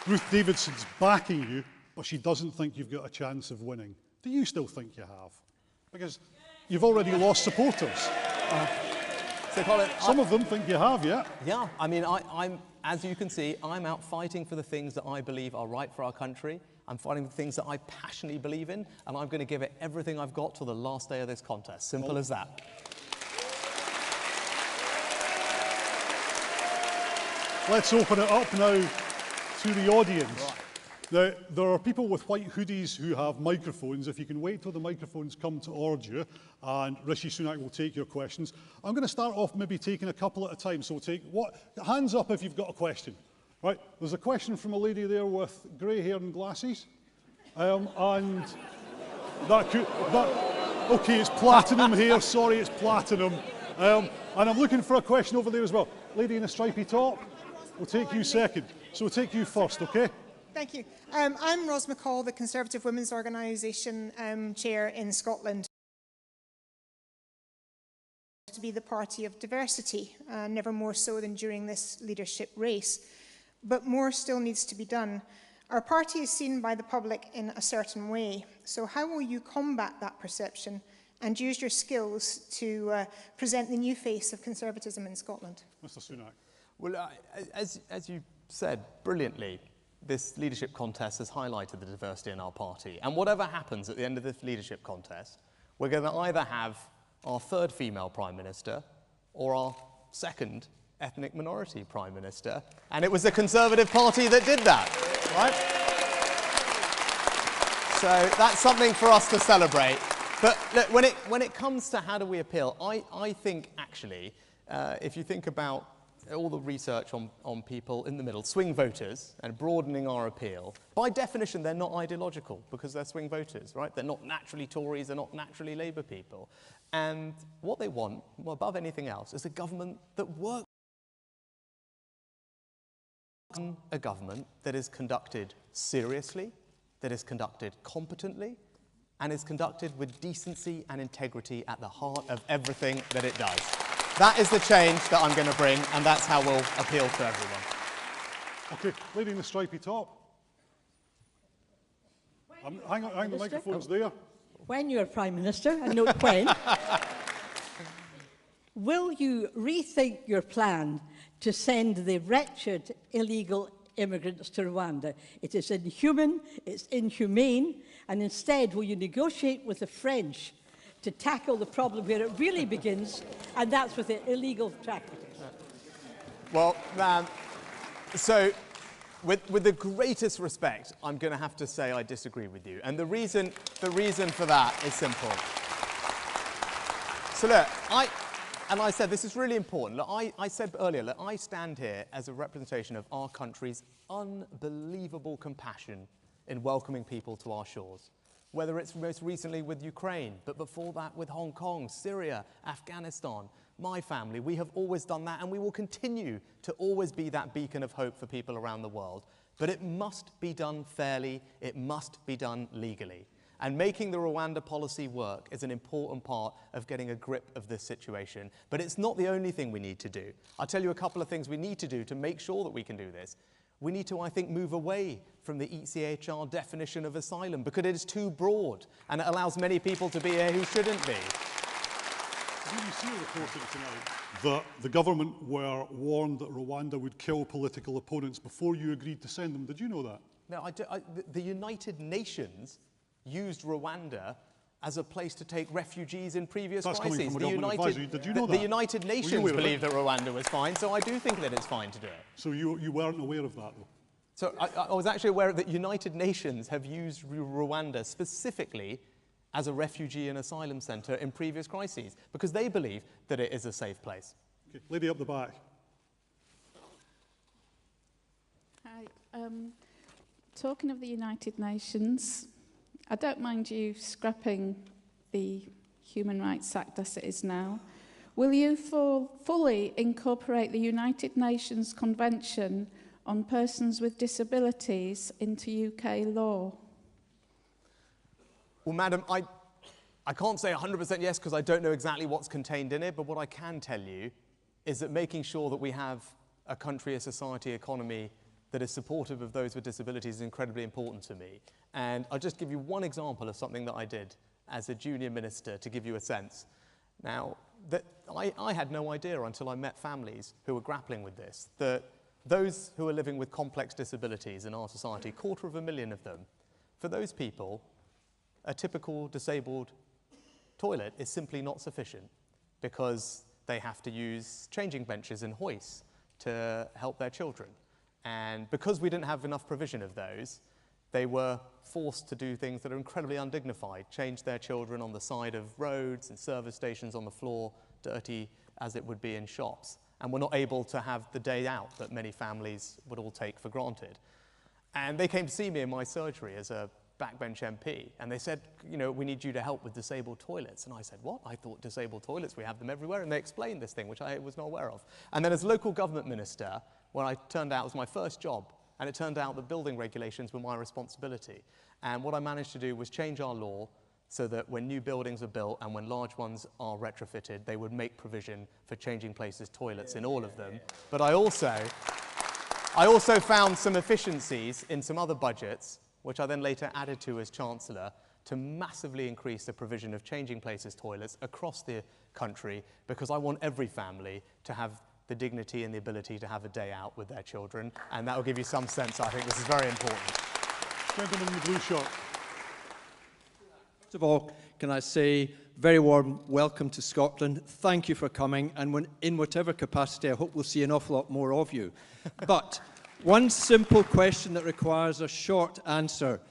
Ruth Davidson's backing you, but she doesn't think you've got a chance of winning. Do you still think you have? Because you've already lost supporters. So, Colin, some of them think you have, yeah? Yeah, I mean, I'm, as you can see, I'm out fighting for the things that I believe are right for our country. I'm fighting for things that I passionately believe in, and I'm going to give it everything I've got till the last day of this contest. Simple as that. Let's open it up now to the audience. Now, there are people with white hoodies who have microphones. If you can wait till the microphones come towards you, and Rishi Sunak will take your questions. I'm going to start off maybe taking a couple at a time. So we'll take hands up if you've got a question. Right, there's a question from a lady there with grey hair and glasses. And that could, okay, it's platinum hair, sorry, it's platinum. And I'm looking for a question over there as well. Lady in a stripy top, we'll take you second. So we'll take you first, okay? Thank you. I'm Ros McCall, the Conservative Women's Organisation Chair in Scotland. To be the party of diversity, never more so than during this leadership race. But more still needs to be done. Our party is seen by the public in a certain way. So how will you combat that perception and use your skills to present the new face of conservatism in Scotland? Mr. Sunak. Well, as you said brilliantly, this leadership contest has highlighted the diversity in our party. And whatever happens at the end of this leadership contest, we're going to either have our third female Prime Minister or our second ethnic minority Prime Minister. And it was the Conservative Party that did that, right? So that's something for us to celebrate. But look, when it comes to how do we appeal, I think actually, if you think about all the research on people in the middle, swing voters, and broadening our appeal, by definition, they're not ideological because they're swing voters, right? They're not naturally Tories, they're not naturally Labour people. And what they want, well, above anything else, is a government that works. A government that is conducted seriously, that is conducted competently, and is conducted with decency and integrity at the heart of everything that it does. That is the change that I'm going to bring, and that's how we'll appeal to everyone. Okay, lady in the stripy top. Hang on, the microphone's there. When you're Prime Minister, and note when, will you rethink your plan to send the wretched illegal immigrants to Rwanda? It is inhuman, it's inhumane, and instead will you negotiate with the French to tackle the problem where it really begins, and that's with the illegal traffickers? Well, so with the greatest respect, I'm going to have to say I disagree with you. And the reason for that is simple. So look, I said this is really important. Look, I said earlier, look, I stand here as a representation of our country's unbelievable compassion in welcoming people to our shores. Whether it's most recently with Ukraine, but before that with Hong Kong, Syria, Afghanistan, my family, we have always done that, and we will continue to always be that beacon of hope for people around the world. But it must be done fairly, it must be done legally. And making the Rwanda policy work is an important part of getting a grip of this situation. But it's not the only thing we need to do. I'll tell you a couple of things we need to do to make sure that we can do this. We need to, I think, move away from the ECHR definition of asylum because it is too broad and it allows many people to be here who shouldn't be. BBC reported tonight that the government were warned that Rwanda would kill political opponents before you agreed to send them. Did you know that? No, the United Nations used Rwanda as a place to take refugees in previous crises. Coming from a government advisory. Did you know that? The United Nations believed that Rwanda was fine, so I do think that it's fine to do it. So you weren't aware of that, though? So I was actually aware that United Nations have used Rwanda specifically as a refugee and asylum centre in previous crises because they believe that it is a safe place. Okay, lady up the back. Hi. Talking of the United Nations, I don't mind you scrapping the Human Rights Act as it is now. Will you fully incorporate the United Nations Convention on Persons with Disabilities into UK law? Well, Madam, I can't say 100% yes because I don't know exactly what's contained in it, but what I can tell you is that making sure that we have a country, a society, economy that is supportive of those with disabilities is incredibly important to me. And I'll just give you one example of something that I did as a junior minister to give you a sense. Now, I had no idea until I met families who were grappling with this, that those who are living with complex disabilities in our society, 250,000 of them, for those people, a typical disabled toilet is simply not sufficient because they have to use changing benches and hoists to help their children. And because we didn't have enough provision of those, They were forced to do things that are incredibly undignified, change their children on the side of roads and service stations on the floor, dirty as it would be in shops, and were not able to have the day out that many families would all take for granted. And they came to see me in my surgery as a backbench MP, and they said, you know, we need you to help with disabled toilets. And I said, what? I thought disabled toilets, we have them everywhere. And they explained this thing, which I was not aware of. And then as local government minister, when I turned out, it was my first job, and it turned out that building regulations were my responsibility. And what I managed to do was change our law so that when new buildings are built and when large ones are retrofitted, they would make provision for changing places toilets in all of them. But I also found some efficiencies in some other budgets, which I then later added to as Chancellor, to massively increase the provision of changing places toilets across the country, because I want every family to have the dignity and the ability to have a day out with their children, and that will give you some sense. I think this is very important. Gentleman in the blue shirt. First of all, can I say very warm welcome to Scotland. Thank you for coming, and in whatever capacity, I hope we'll see an awful lot more of you. But one simple question that requires a short answer.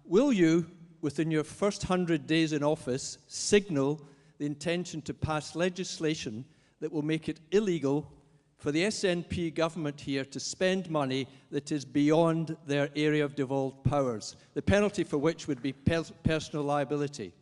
Will you, within your first 100 days in office, signal the intention to pass legislation that will make it illegal for the SNP government here to spend money that is beyond their area of devolved powers, the penalty for which would be personal liability?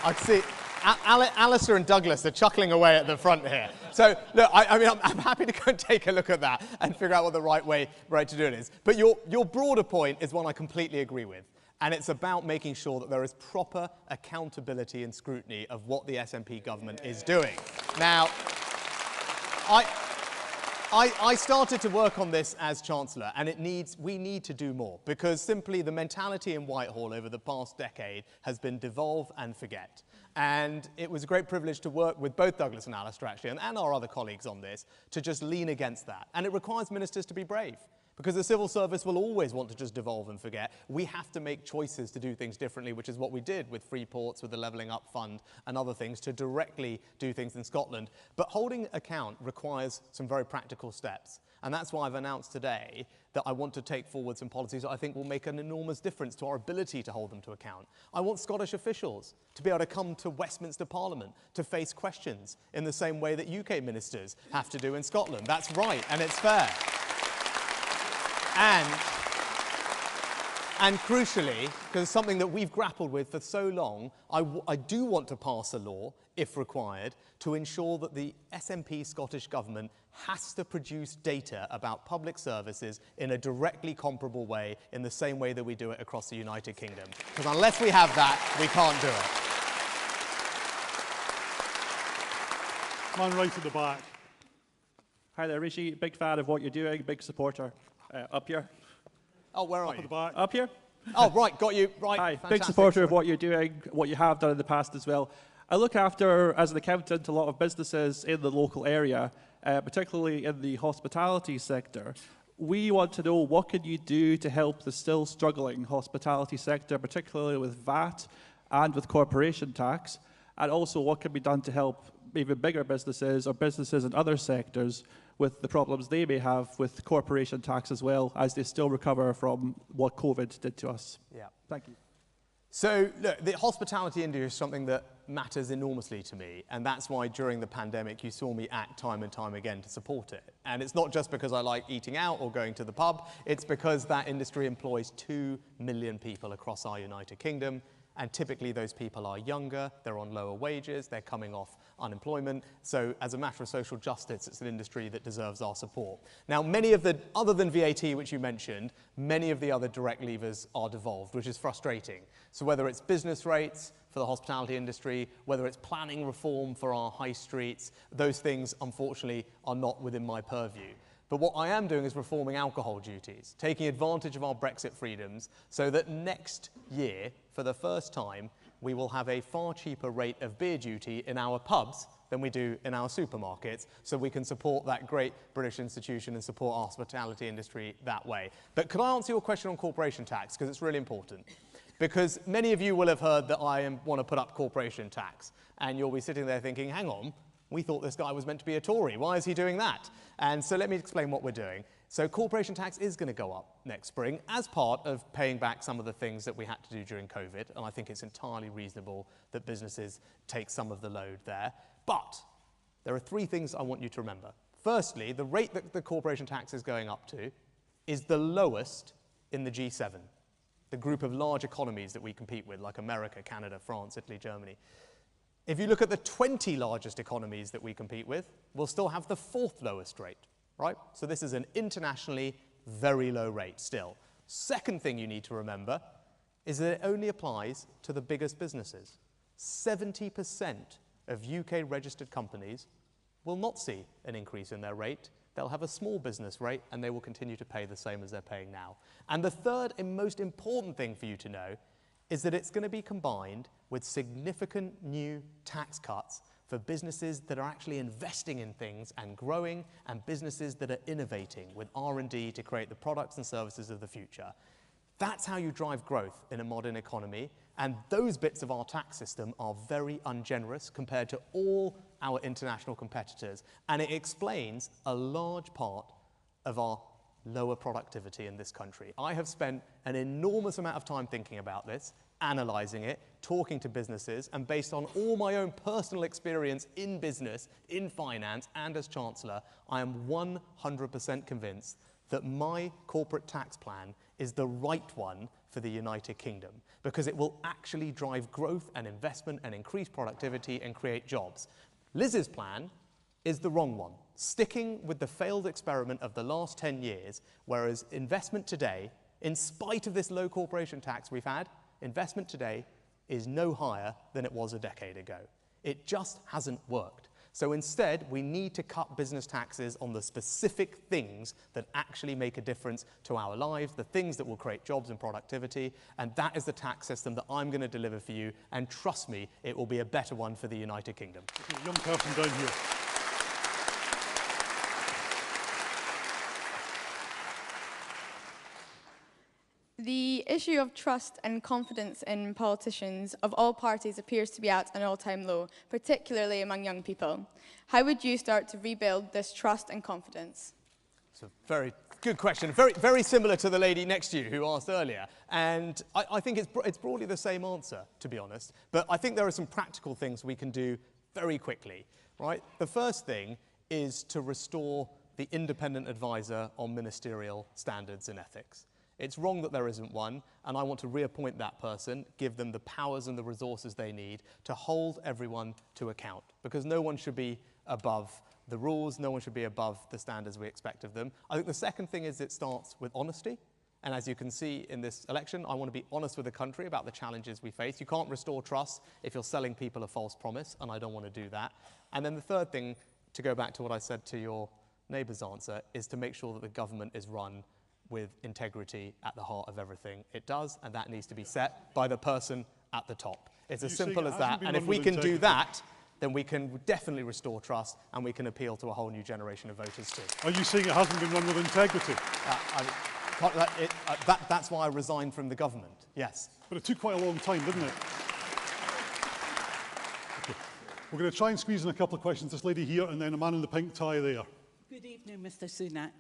I can see Alistair and Douglas are chuckling away at the front here. So, look, I'm happy to go and take a look at that and figure out what the right way to do it is. But your broader point is one I completely agree with. And it's about making sure that there is proper accountability and scrutiny of what the SNP government is doing. Now, I started to work on this as Chancellor, and we need to do more, because simply the mentality in Whitehall over the past decade has been devolve and forget. And it was a great privilege to work with both Douglas and Alistair, actually, and our other colleagues on this, to just lean against that. And it requires ministers to be brave, because the civil service will always want to just devolve and forget. We have to make choices to do things differently, which is what we did with free ports, with the Levelling Up Fund and other things, to directly do things in Scotland. But holding account requires some very practical steps. And that's why I've announced today that I want to take forward some policies that I think will make an enormous difference to our ability to hold them to account. I want Scottish officials to be able to come to Westminster Parliament to face questions in the same way that UK ministers have to do in Scotland. That's right, and it's fair. And crucially, because it's something that we've grappled with for so long, I do want to pass a law, if required, to ensure that the SNP Scottish Government has to produce data about public services in a directly comparable way, in the same way that we do it across the United Kingdom. Because unless we have that, we can't do it. Man right at the back. Hi there, Rishi. Big fan of what you're doing, big supporter. Up here. Oh, where are you? Up here. Oh, right, got you. Right. Hi, fantastic. big supporter of what you're doing, what you have done in the past as well. I look after, as an accountant, a lot of businesses in the local area, particularly in the hospitality sector. We want to know, what can you do to help the still struggling hospitality sector, particularly with VAT and with corporation tax, and also what can be done to help even bigger businesses or businesses in other sectors with the problems they may have with corporation tax as well, as they still recover from what COVID did to us. Yeah. Thank you. So, look, the hospitality industry is something that matters enormously to me, and that's why during the pandemic you saw me act time and time again to support it. And it's not just because I like eating out or going to the pub, it's because that industry employs 2 million people across our United Kingdom, and typically those people are younger, they're on lower wages, they're coming off unemployment. So as a matter of social justice, it's an industry that deserves our support. Now, many of the, other than VAT, which you mentioned, many of the other direct levers are devolved, which is frustrating. So whether it's business rates for the hospitality industry, whether it's planning reform for our high streets, those things, unfortunately, are not within my purview. But what I am doing is reforming alcohol duties, taking advantage of our Brexit freedoms so that next year, for the first time, we will have a far cheaper rate of beer duty in our pubs than we do in our supermarkets, so we can support that great British institution and support our hospitality industry that way. But could I answer your question on corporation tax, because it's really important? because many of you will have heard that I want to put up corporation tax, and you'll be sitting there thinking, hang on, we thought this guy was meant to be a Tory. Why is he doing that? And so let me explain what we're doing. So corporation tax is going to go up next spring as part of paying back some of the things that we had to do during COVID, and I think it's entirely reasonable that businesses take some of the load there. But there are three things I want you to remember. Firstly, the rate that the corporation tax is going up to is the lowest in the G7, the group of large economies that we compete with, like America, Canada, France, Italy, Germany. If you look at the 20 largest economies that we compete with, we'll still have the fourth lowest rate, right? So this is an internationally very low rate still. Second thing you need to remember is that it only applies to the biggest businesses. 70% of UK registered companies will not see an increase in their rate. They'll have a small business rate and they will continue to pay the same as they're paying now. And the third and most important thing for you to know is that it's going to be combined with significant new tax cuts for businesses that are actually investing in things and growing, and businesses that are innovating with R&D to create the products and services of the future. That's how you drive growth in a modern economy, and those bits of our tax system are very ungenerous compared to all our international competitors, and it explains a large part of our lower productivity in this country. I have spent an enormous amount of time thinking about this, analysing it, talking to businesses, and based on all my own personal experience in business, in finance, and as Chancellor, I am 100% convinced that my corporate tax plan is the right one for the United Kingdom, because it will actually drive growth and investment and increase productivity and create jobs. Liz's plan is the wrong one, sticking with the failed experiment of the last 10 years, whereas investment today, in spite of this low corporation tax we've had, investment today is no higher than it was a decade ago. It just hasn't worked. So instead, we need to cut business taxes on the specific things that actually make a difference to our lives, the things that will create jobs and productivity, and that is the tax system that I'm going to deliver for you, and trust me, it will be a better one for the United Kingdom. Young person down here. The issue of trust and confidence in politicians of all parties appears to be at an all-time low, particularly among young people. How would you start to rebuild this trust and confidence? It's a very good question. Very, very similar to the lady next to you who asked earlier. And I think it's broadly the same answer, to be honest. But I think there are some practical things we can do very quickly, right? The first thing is to restore the independent advisor on ministerial standards and ethics. It's wrong that there isn't one, and I want to reappoint that person, give them the powers and the resources they need to hold everyone to account, because no one should be above the rules, no one should be above the standards we expect of them. I think the second thing is it starts with honesty, and as you can see in this election, I want to be honest with the country about the challenges we face. You can't restore trust if you're selling people a false promise, and I don't want to do that. And then the third thing, to go back to what I said to your neighbour's answer, is to make sure that the government is run with integrity at the heart of everything it does, and that needs to be set by the person at the top. It's as simple as that, and if we can do that, then we can definitely restore trust, and we can appeal to a whole new generation of voters too. Are you saying it hasn't been run with integrity? That's why I resigned from the government, yes. But it took quite a long time, didn't it? Okay. We're going to try and squeeze in a couple of questions. This lady here, and then a man in the pink tie there. Good evening, Mr. Sunak.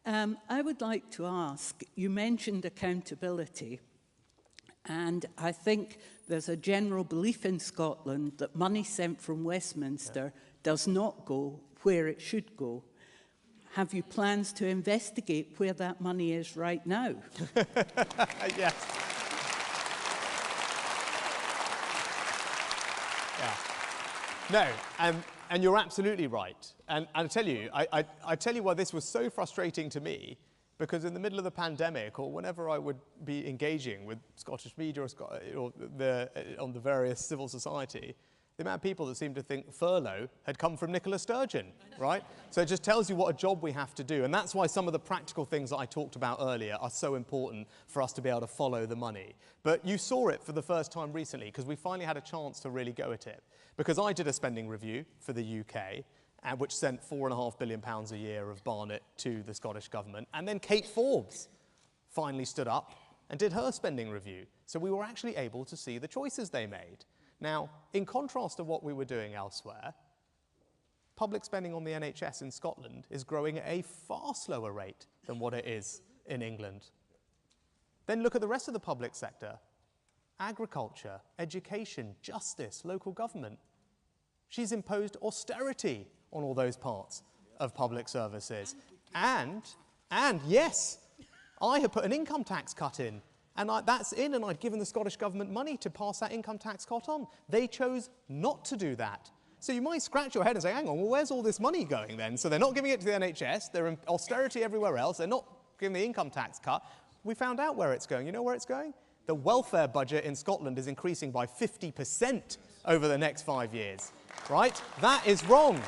I would like to ask, you mentioned accountability, and I think there's a general belief in Scotland that money sent from Westminster does not go where it should go. Have you plans to investigate where that money is right now? Yes. Yeah. No, and you're absolutely right. And I tell you, I tell you why this was so frustrating to me, because in the middle of the pandemic, or whenever I would be engaging with Scottish media or on the various civil society, the amount of people that seemed to think furlough had come from Nicola Sturgeon, right? So it just tells you what a job we have to do. And that's why some of the practical things that I talked about earlier are so important for us to be able to follow the money. But you saw it for the first time recently, because we finally had a chance to really go at it. Because I did a spending review for the UK, which sent £4.5 billion a year of Barnett to the Scottish Government. And then Kate Forbes finally stood up and did her spending review, So we were actually able to see the choices they made. Now, in contrast to what we were doing elsewhere, public spending on the NHS in Scotland is growing at a far slower rate than what it is in England. Then look at the rest of the public sector. Agriculture, education, justice, local government. She's imposed austerity on all those parts of public services. And yes, I have put an income tax cut in. And that's in, and I'd given the Scottish Government money to pass that income tax cut on. They chose not to do that. So you might scratch your head and say, hang on, well, where's all this money going then? So they're not giving it to the NHS, they're in austerity everywhere else, they're not giving the income tax cut. We found out where it's going. You know where it's going? The welfare budget in Scotland is increasing by 50% over the next 5 years, right? That is wrong,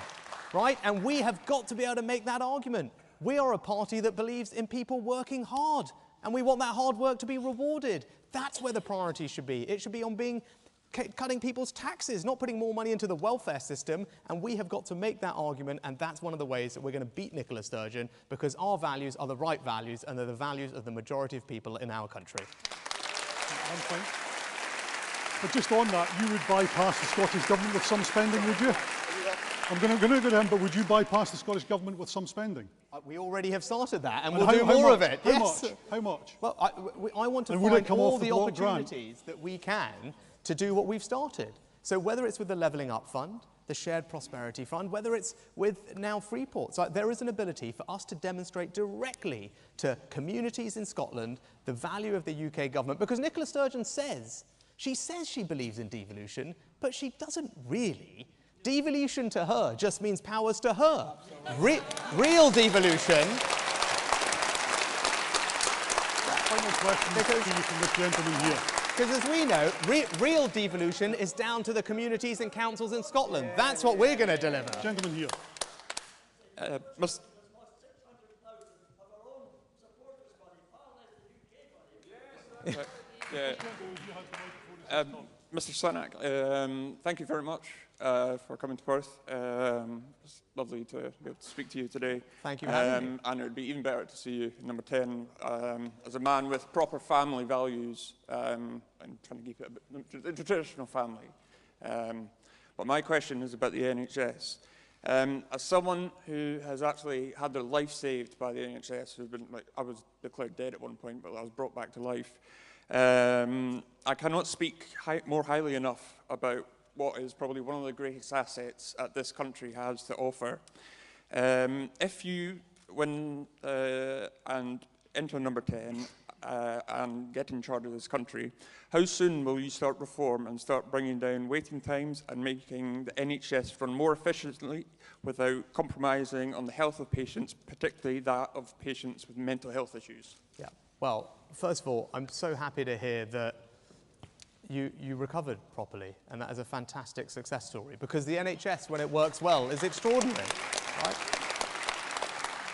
right? And we have got to be able to make that argument. We are a party that believes in people working hard, and we want that hard work to be rewarded. That's where the priority should be. It should be on cutting people's taxes, not putting more money into the welfare system, and we have got to make that argument, and that's one of the ways that we're going to beat Nicola Sturgeon, because our values are the right values, and they're the values of the majority of people in our country. But just on that, you would bypass the Scottish Government with some spending, would you? I'm going to go to him, but would you bypass the Scottish Government with some spending? We already have started that, and we'll do more of it. Yes. How much? Well, I want to find all the opportunities that we can to do what we've started. So whether it's with the Levelling Up Fund, the Shared Prosperity Fund, whether it's with now Freeport, there is an ability for us to demonstrate directly to communities in Scotland the value of the UK government. Because Nicola Sturgeon says she believes in devolution, but she doesn't really. Devolution to her just means powers to her. Real devolution. Final question to you from this gentleman here. Because as we know, real devolution is down to the communities and councils in Scotland. That's what we're going to deliver. Gentleman here. Mr. Sunak, thank you very much for coming to Perth. It's lovely to be able to speak to you today. Thank you for having me. And it would be even better to see you, number 10, as a man with proper family values and trying to keep it a bit traditional family. But my question is about the NHS. As someone who has actually had their life saved by the NHS, who's been, I was declared dead at one point, but I was brought back to life. I cannot speak more highly enough about what is probably one of the greatest assets that this country has to offer. If you win and enter number 10 and get in charge of this country, how soon will you start reform and start bringing down waiting times and making the NHS run more efficiently without compromising on the health of patients, particularly that of patients with mental health issues? Yeah. Well, first of all, I'm so happy to hear that you recovered properly, and that is a fantastic success story, because the NHS, when it works well, is extraordinary, right?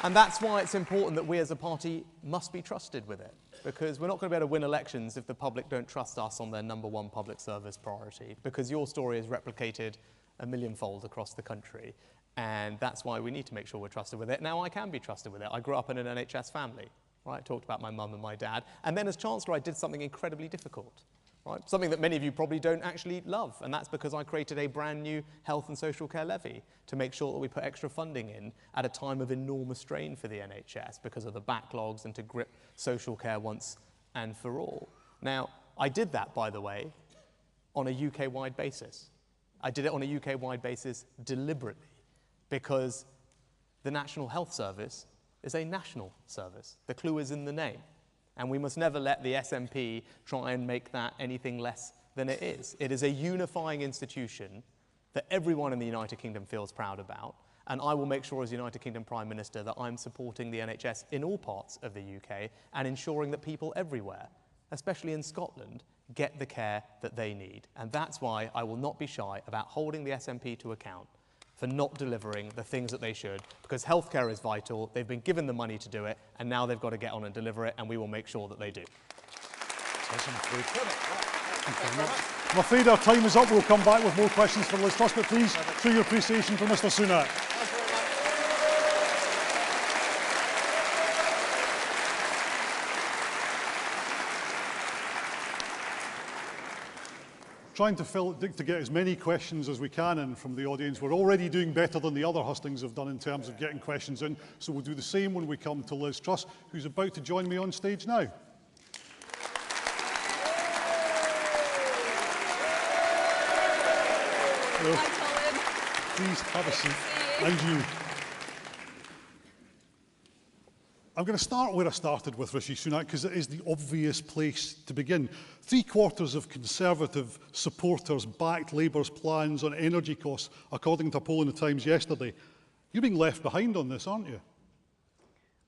And that's why it's important that we as a party must be trusted with it, because we're not going to be able to win elections if the public don't trust us on their #1 public service priority, because your story is replicated a millionfold across the country, and that's why we need to make sure we're trusted with it. Now, I can be trusted with it. I grew up in an NHS family, right? I talked about my mum and my dad, and then as Chancellor, I did something incredibly difficult. Right? Something that many of you probably don't actually love, and that's because I created a brand new health and social care levy to make sure that we put extra funding in at a time of enormous strain for the NHS because of the backlogs and to grip social care once and for all. Now, I did that, by the way, on a UK-wide basis. I did it on a UK-wide basis deliberately because the National Health Service is a national service. The clue is in the name. And we must never let the SNP try and make that anything less than it is. It is a unifying institution that everyone in the United Kingdom feels proud about. And I will make sure as United Kingdom Prime Minister that I'm supporting the NHS in all parts of the UK and ensuring that people everywhere, especially in Scotland, get the care that they need. And that's why I will not be shy about holding the SNP to account for not delivering the things that they should, because healthcare is vital, they've been given the money to do it, and now they've got to get on and deliver it, and we will make sure that they do. I'm afraid our time is up. We'll come back with more questions for Liz Truss, but please show your appreciation for Mr. Sunak. trying to get as many questions as we can in from the audience. We're already doing better than the other hustings have done in terms of getting questions in, so we'll do the same when we come to Liz Truss, who's about to join me on stage now. Please have a seat. And you. I'm going to start where I started with Rishi Sunak, because it is the obvious place to begin. 3/4 of Conservative supporters backed Labour's plans on energy costs, according to a poll in the Times yesterday. You're being left behind on this, aren't you?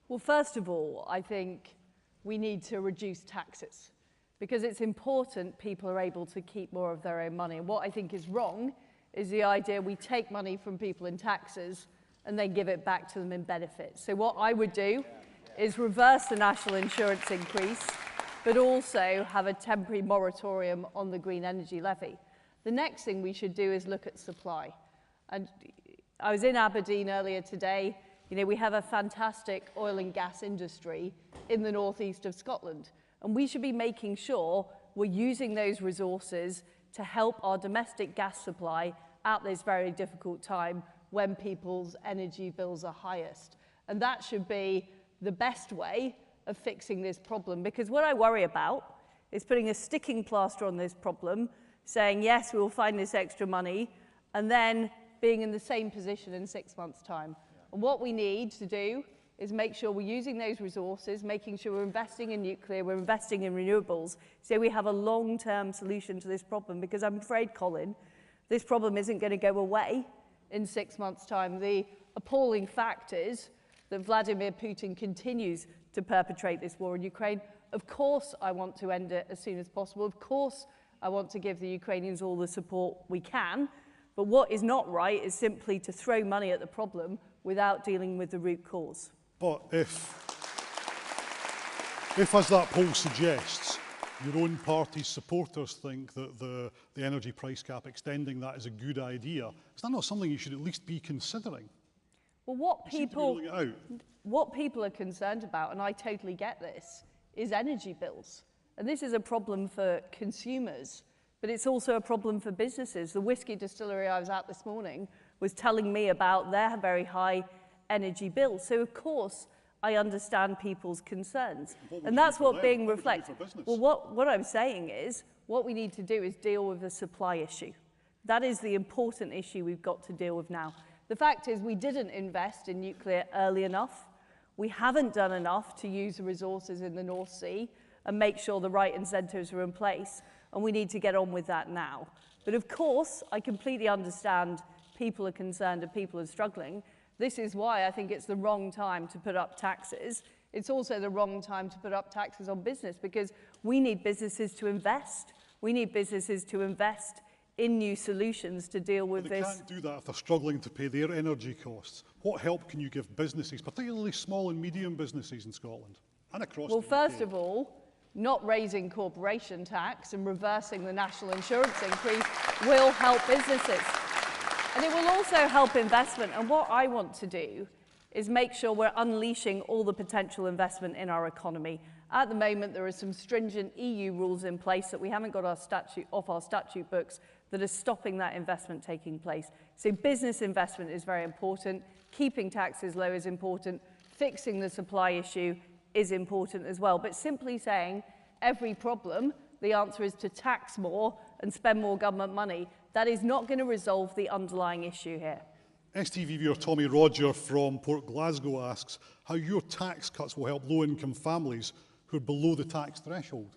Well, first of all, I think we need to reduce taxes, because it's important people are able to keep more of their own money. And what I think is wrong is the idea we take money from people in taxes and then give it back to them in benefits. So what I would do is reverse the national insurance increase, but also have a temporary moratorium on the green energy levy. The next thing we should do is look at supply. And I was in Aberdeen earlier today. You know, we have a fantastic oil and gas industry in the northeast of Scotland, and we should be making sure we're using those resources to help our domestic gas supply at this very difficult time when people's energy bills are highest. And that should be the best way of fixing this problem, because what I worry about is putting a sticking plaster on this problem, saying, yes, we will find this extra money, and then being in the same position in 6 months' time. And what we need to do is make sure we're using those resources, making sure we're investing in nuclear, we're investing in renewables, so we have a long-term solution to this problem, because I'm afraid, Colin, this problem isn't going to go away in 6 months' time. The appalling fact is that Vladimir Putin continues to perpetrate this war in Ukraine. Of course I want to end it as soon as possible. Of course I want to give the Ukrainians all the support we can. But what is not right is simply to throw money at the problem without dealing with the root cause. But if as that poll suggests, your own party's supporters think that the energy price cap, extending that is a good idea, is that not something you should at least be considering? Well, what people are concerned about, and I totally get this, is energy bills. And this is a problem for consumers, but it's also a problem for businesses. The whiskey distillery I was at this morning was telling me about their very high energy bills. So, of course, I understand people's concerns. And that's what being reflected. Well, what I'm saying is, what we need to do is deal with the supply issue. That is the important issue we've got to deal with now. The fact is, we didn't invest in nuclear early enough. We haven't done enough to use the resources in the North Sea and make sure the right incentives are in place, and we need to get on with that now. But of course, I completely understand people are concerned and people are struggling. This is why I think it's the wrong time to put up taxes. It's also the wrong time to put up taxes on business, because we need businesses to invest. We need businesses to invest in new solutions to deal with this. They can't do that if they're struggling to pay their energy costs. What help can you give businesses, particularly small and medium businesses in Scotland and across the UK? Well, first of all, not raising corporation tax and reversing the national insurance increase will help businesses. And it will also help investment. And what I want to do is make sure we're unleashing all the potential investment in our economy. At the moment, there are some stringent EU rules in place that we haven't got off our statute books that are stopping that investment taking place. So business investment is very important. Keeping taxes low is important. Fixing the supply issue is important as well. But simply saying every problem, the answer is to tax more and spend more government money, that is not going to resolve the underlying issue here. STV viewer Tommy Roger from Port Glasgow asks how your tax cuts will help low-income families who are below the tax threshold.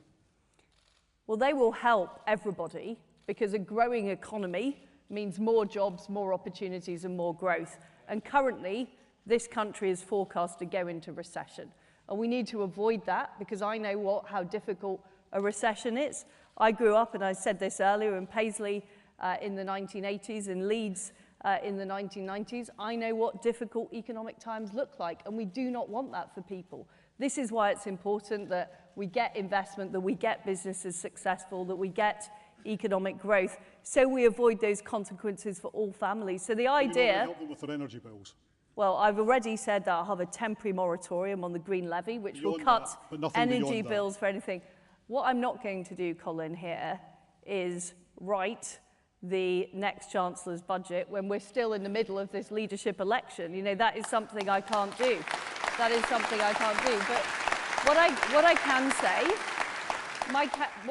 Well, they will help everybody, because a growing economy means more jobs, more opportunities and more growth. And currently, this country is forecast to go into recession. And we need to avoid that, because I know how difficult a recession is. I grew up, and I said this earlier, in Paisley in the 1980s, in Leeds in the 1990s. I know what difficult economic times look like, and we do not want that for people. This is why it's important that we get investment, that we get businesses successful, that we get economic growth, so we avoid those consequences for all families. So the idea... help them with their energy bills? Well, I've already said that I'll have a temporary moratorium on the green levy, which will cut energy bills for anything. What I'm not going to do, Colin, here is write the next Chancellor's budget when we're still in the middle of this leadership election. You know, that is something I can't do. That is something I can't do. But what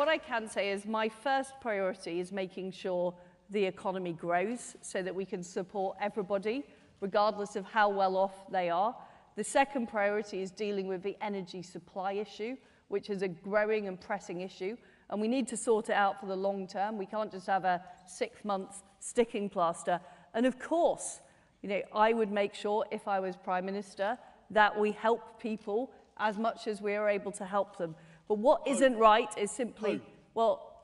I can say is my first priority is making sure the economy grows so that we can support everybody, regardless of how well off they are. The second priority is dealing with the energy supply issue, which is a growing and pressing issue, and we need to sort it out for the long term. We can't just have a 6-month sticking plaster. And of course, you know, I would make sure, if I was Prime Minister, that we help people as much as we are able to help them. But what isn't right is simply, well,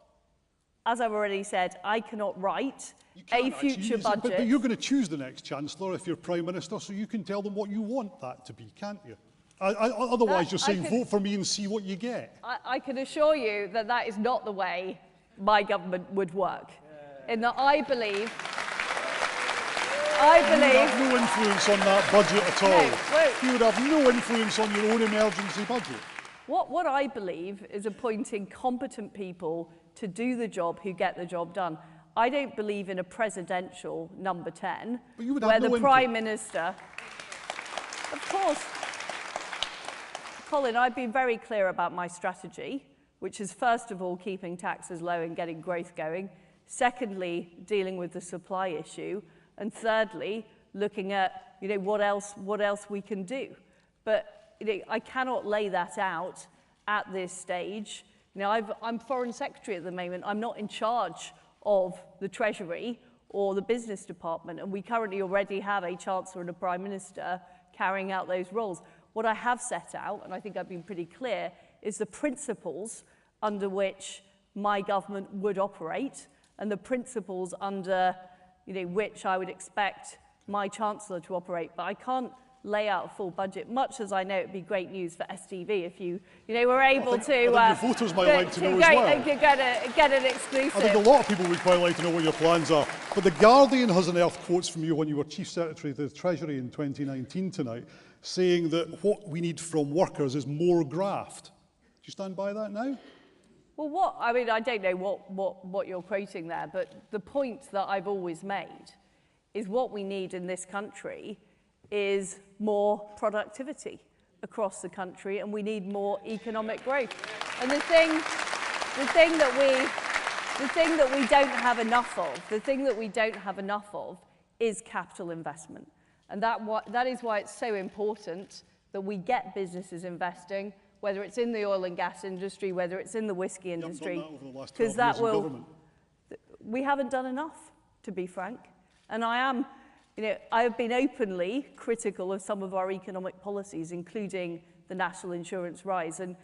as I've already said, I cannot write a future budget. But you're going to choose the next Chancellor if you're Prime Minister, so you can tell them what you want that to be, can't you? Otherwise, you're saying, vote for me and see what you get. I can assure you that that is not the way my government would work. In that I believe... You would have no influence on that budget at all. You would have no influence on your own emergency budget. What I believe is appointing competent people to do the job who get the job done. I don't believe in a presidential number 10 where the Prime Minister... Of course. Colin, I've been very clear about my strategy, which is first of all keeping taxes low and getting growth going. Secondly, dealing with the supply issue. And thirdly, looking at, you know, what else we can do. But you know, I cannot lay that out at this stage. You know, I'm Foreign Secretary at the moment. I'm not in charge of the Treasury or the Business Department, and we currently already have a Chancellor and a Prime Minister carrying out those roles. What I have set out, and I think I've been pretty clear, is the principles under which my government would operate and the principles under which I would expect my Chancellor to operate. But I can't lay out a full budget, much as I know it would be great news for STV if you were able to... your voters might like to know as well. Get an exclusive. I think a lot of people would quite like to know what your plans are. But The Guardian has unearthed quotes from you when you were Chief Secretary of the Treasury in 2019 tonight, saying that what we need from workers is more graft. Do you stand by that now? Well, I mean, I don't know what you're quoting there, but the point that I've always made is what we need in this country is more productivity across the country, and we need more economic growth. And the thing that we don't have enough of is capital investment. And that is why it's so important that we get businesses investing, whether it's in the oil and gas industry, whether it's in the whiskey industry, because that will... We haven't done enough, to be frank. And I have been openly critical of some of our economic policies, including the national insurance rise. And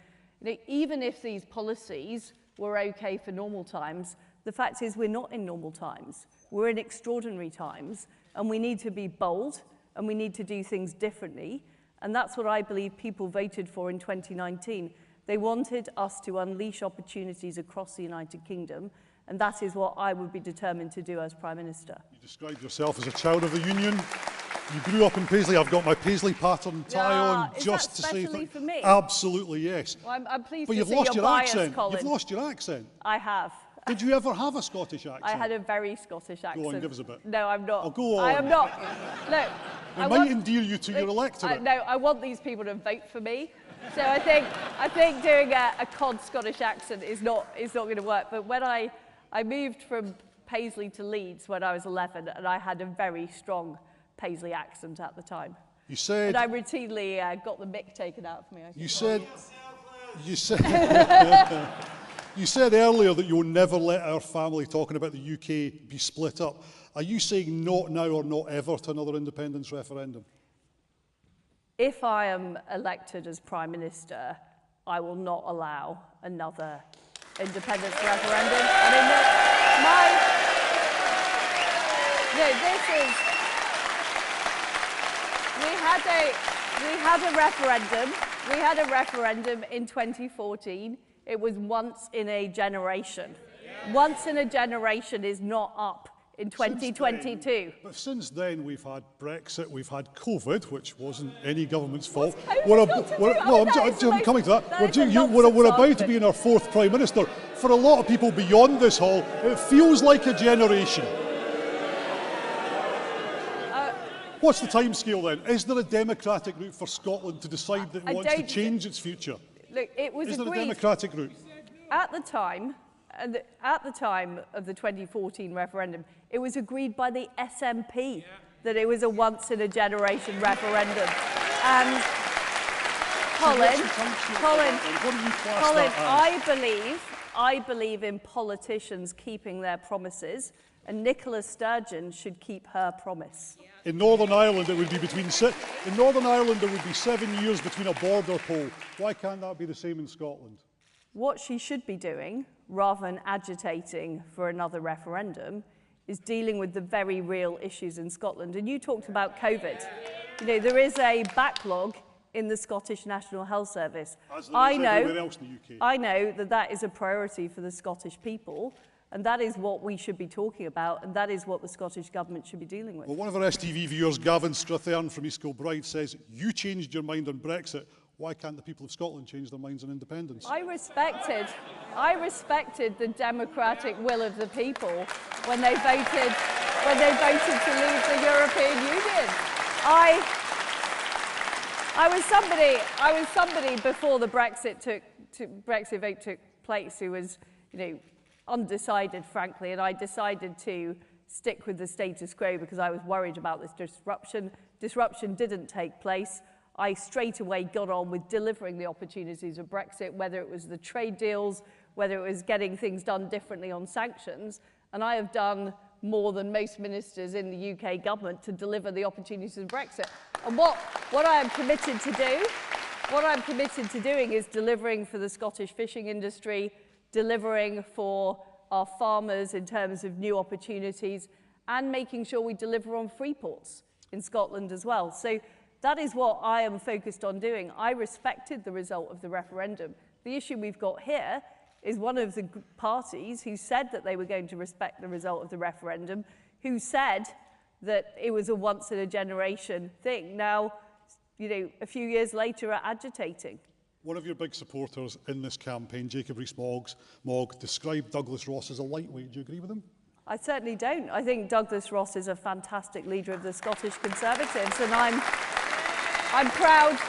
even if these policies were okay for normal times, the fact is we're not in normal times. We're in extraordinary times, and we need to be bold, and we need to do things differently. And that's what I believe people voted for in 2019. They wanted us to unleash opportunities across the United Kingdom, and that is what I would be determined to do as Prime Minister. You described yourself as a child of the Union. You grew up in Paisley. I've got my Paisley pattern tie on just to say that. For me? Absolutely, yes. Well, I'm pleased but to you've see lost your your bias, accent. Colin. You've lost your accent. I have. Did you ever have a Scottish accent? I had a very Scottish accent. Go on, give us a bit. No, I'm not. Oh, go on. I am not. Look, it might endear you to your electorate. No, I want these people to vote for me. So I think doing a cod Scottish accent is not going to work. But when I moved from Paisley to Leeds when I was 11, and I had a very strong Paisley accent at the time. You said... And I routinely got the mick taken out of me. You said earlier that you'll never let our family talking about the UK be split up. Are you saying not now or not ever to another independence referendum? If I am elected as Prime Minister, I will not allow another independence referendum. We had a referendum in 2014. It was once in a generation. Once in a generation is not up in 2022. But since then, we've had Brexit, we've had COVID, which wasn't any government's fault. I'm coming to that. We're about to be in our fourth Prime Minister. for a lot of people beyond this hall, it feels like a generation. What's the timescale then? Is there a democratic route for Scotland to decide that it wants to change its future? Look, it was Is there a agreed democratic route? at the time of the 2014 referendum. It was agreed by the SNP that it was a once-in-a-generation referendum. And Colin, I believe in politicians keeping their promises, and Nicola Sturgeon should keep her promise. In Northern Ireland, it would be in Northern Ireland there would be 7 years between a border poll. Why can't that be the same in Scotland? What she should be doing, rather than agitating for another referendum, is dealing with the very real issues in Scotland. And you talked about COVID. You know, there is a backlog in the Scottish National Health Service. I know that that is a priority for the Scottish people, and that is what we should be talking about, and that is what the Scottish Government should be dealing with. Well, one of our STV viewers, Gavin Strathern from East Kilbride, says, you changed your mind on Brexit. Why can't the people of Scotland change their minds on independence? I respected the democratic will of the people when they voted to leave the European Union. I was somebody before the Brexit vote took place who was, you know, undecided, frankly, and I decided to stick with the status quo because I was worried about this disruption. Disruption didn't take place. I straight away got on with delivering the opportunities of Brexit, whether it was the trade deals, whether it was getting things done differently on sanctions, and I have done more than most ministers in the UK government to deliver the opportunities of Brexit. And what I am committed to doing is delivering for the Scottish fishing industry, delivering for our farmers in terms of new opportunities, and making sure we deliver on free ports in Scotland as well. So that is what I am focused on doing. I respected the result of the referendum. The issue we've got here is one of the parties who said that they were going to respect the result of the referendum, who said that it was a once-in-a-generation thing. Now, you know, a few years later are agitating. One of your big supporters in this campaign, Jacob Rees-Mogg, described Douglas Ross as a lightweight. Do you agree with him? I certainly don't. I think Douglas Ross is a fantastic leader of the Scottish Conservatives, and I'm proud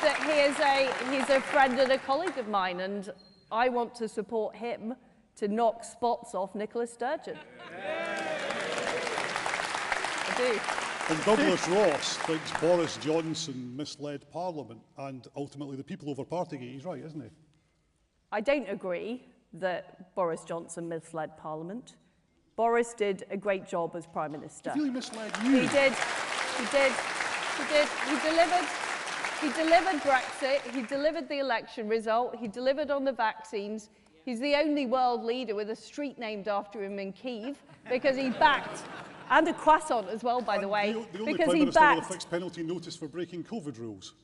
that he's a friend and a colleague of mine, and I want to support him to knock spots off Nicola Sturgeon. I do. And Douglas Ross thinks Boris Johnson misled Parliament and ultimately the people over Partygate. He's right, isn't he? I don't agree that Boris Johnson misled Parliament. Boris did a great job as Prime Minister. He really misled you. He did. He delivered Brexit. He delivered the election result. He delivered on the vaccines. He's the only world leader with a street named after him in Kyiv because he backed, and a croissant as well, by the way, the only because Prime he Minister backed. with a fixed penalty notice for breaking COVID rules,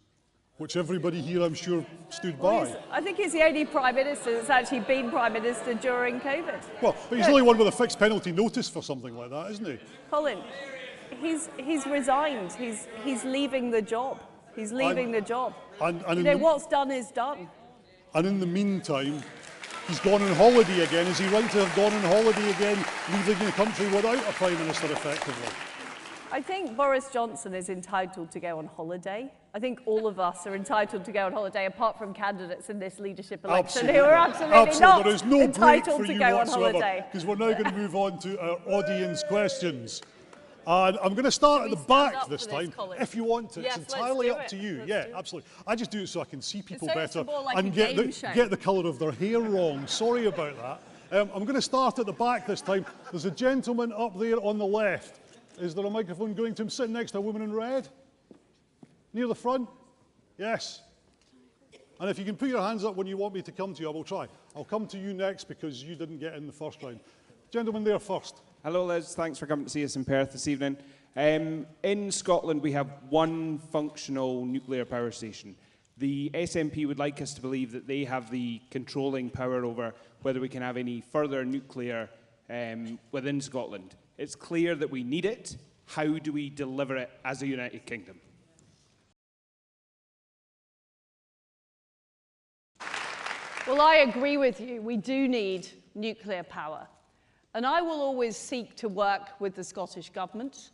which everybody here, I'm sure, stood by. I think he's the only Prime Minister that's actually been Prime Minister during COVID. Well, but he's the only one with a fixed penalty notice for something like that, isn't he? Colin, he's resigned. He's leaving the job. He's leaving the job. And you know, what's done is done. And in the meantime, he's gone on holiday again. Is he right to have gone on holiday again, leaving the country without a Prime Minister effectively? I think Boris Johnson is entitled to go on holiday. I think all of us are entitled to go on holiday, apart from candidates in this leadership election who are absolutely not There is no entitled break for to you go on whatsoever, holiday. because we're now going to move on to our audience questions. And I'm going to start at the back this time, if you want to. Yes, it's entirely up to you. Yeah, absolutely. I just do it so I can see people better and get the colour of their hair wrong. Sorry about that. I'm going to start at the back this time. There's a gentleman up there on the left. Is there a microphone going to him sitting next to a woman in red? Near the front? Yes. And if you can put your hands up when you want me to come to you, I will try. I'll come to you next because you didn't get in the first round. Gentleman there first. Hello, Liz. Thanks for coming to see us in Perth this evening. In Scotland, we have one functional nuclear power station. The SNP would like us to believe that they have the controlling power over whether we can have any further nuclear within Scotland. It's clear that we need it. How do we deliver it as a United Well, I agree with you. We do need nuclear power. And I will always seek to work with the Scottish Government.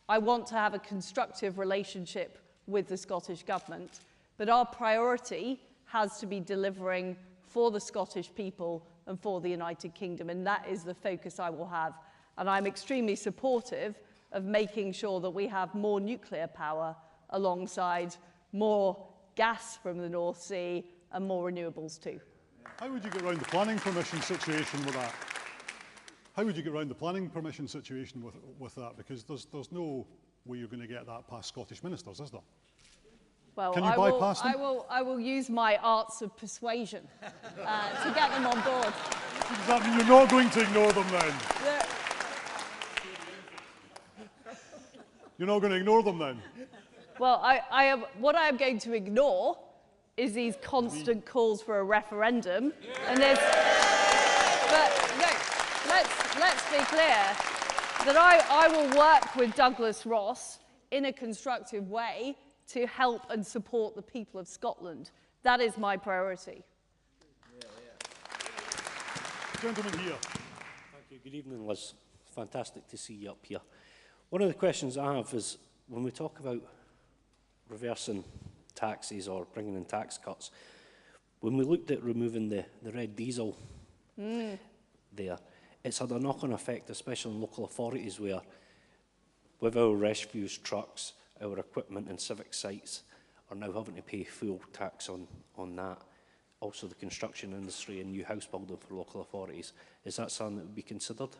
I want to have a constructive relationship with the Scottish Government. But our priority has to be delivering for the Scottish people and for the United Kingdom. And that is the focus I will have. And I'm extremely supportive of making sure that we have more nuclear power alongside more gas from the North Sea and more renewables too. How would you get around the planning permission situation with that? How would you get around the planning permission situation with that? Because there's no way you're going to get that past Scottish ministers, is there? Well, Can you bypass them? I will use my arts of persuasion to get them on board. Does that mean you're not going to ignore them then? You're not going to ignore them then? Well, what I am going to ignore is these constant calls for a referendum. And there's, but no, let's be clear that I will work with Douglas Ross in a constructive way to help and support the people of Scotland. That is my priority. Gentleman here. Thank you. Good evening, Liz. Fantastic to see you up here. One of the questions I have is, when we talk about reversing taxes or bringing in tax cuts, when we looked at removing the red diesel there, it's had a knock-on effect, especially in local authorities where, with our refuse trucks, our equipment and civic sites are now having to pay full tax on that. Also the construction industry and new house building for local authorities. Is that something that would be considered?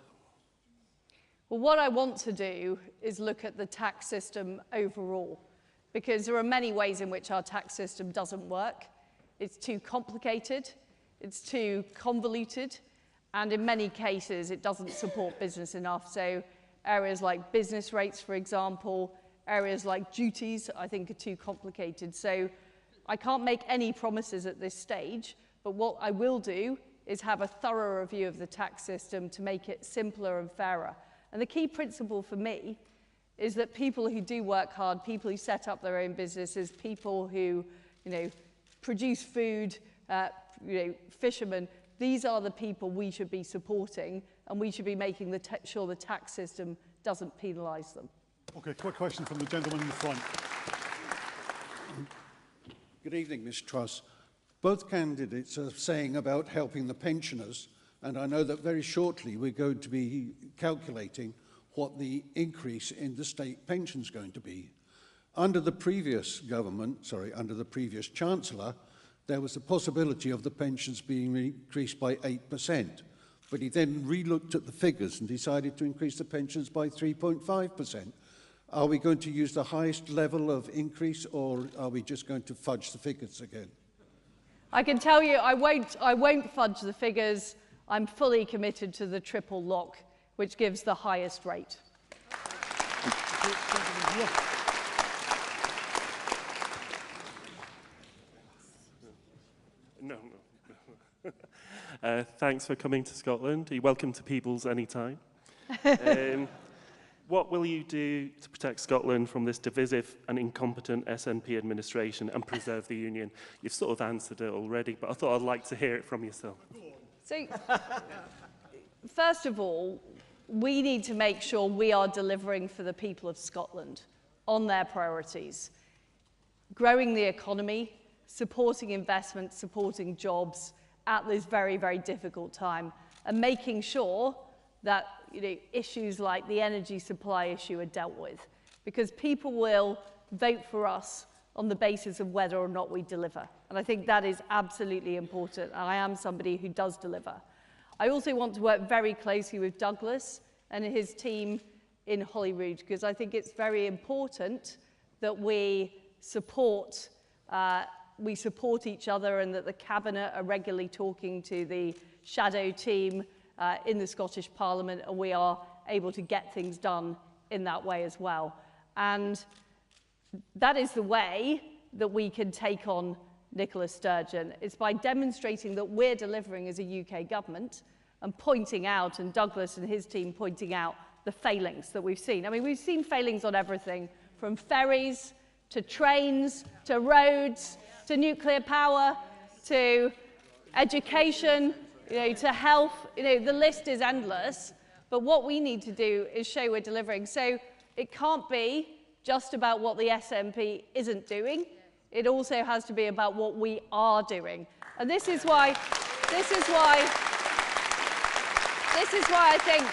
Well, what I want to do is look at the tax system overall, because there are many ways in which our tax system doesn't work. It's too complicated, it's too convoluted, and in many cases it doesn't support business enough. So areas like business rates, for example, areas like duties, I think are too complicated. So I can't make any promises at this stage, but what I will do is have a thorough review of the tax system to make it simpler and fairer. And the key principle for me is that people who do work hard, people who set up their own businesses, people who, produce food, fishermen, these are the people we should be supporting, and we should be making sure the tax system doesn't penalise them. Okay, quick question from the gentleman in the front. Good evening, Ms. Truss. Both candidates are saying about helping the pensioners, and I know that very shortly we're going to be calculating what the increase in the state pension is going to be. Under the previous government, under the previous Chancellor, there was the possibility of the pensions being increased by 8%, but he then re-looked at the figures and decided to increase the pensions by 3.5%. Are we going to use the highest level of increase, or are we just going to fudge the figures again? I can tell you I won't fudge the figures. I'm fully committed to the triple lock, which gives the highest rate. Thanks for coming to Scotland. You're welcome to Peebles anytime. What will you do to protect Scotland from this divisive and incompetent SNP administration and preserve the union? You've sort of answered it already, but I thought I'd like to hear it from yourself. So, first of all, we need to make sure we are delivering for the people of Scotland on their priorities. Growing the economy, supporting investment, supporting jobs at this very, very difficult time, and making sure that issues like the energy supply issue are dealt with, because people will vote for us on the basis of whether or not we deliver. And I think that is absolutely important, and I am somebody who does deliver. I also want to work very closely with Douglas and his team in Holyrood, because I think it's very important that we support each other, and that the Cabinet are regularly talking to the shadow team in the Scottish Parliament, and we are able to get things done in that way as well. And that is the way that we can take on Nicola Sturgeon. It's by demonstrating that we're delivering as a UK government and pointing out, and Douglas and his team pointing out, the failings that we've seen. I mean, we've seen failings on everything from ferries to trains to roads to nuclear power to education, to health. The list is endless. But what we need to do is show we're delivering. So it can't be just about what the SNP isn't doing. It also has to be about what we are doing. And this is why I think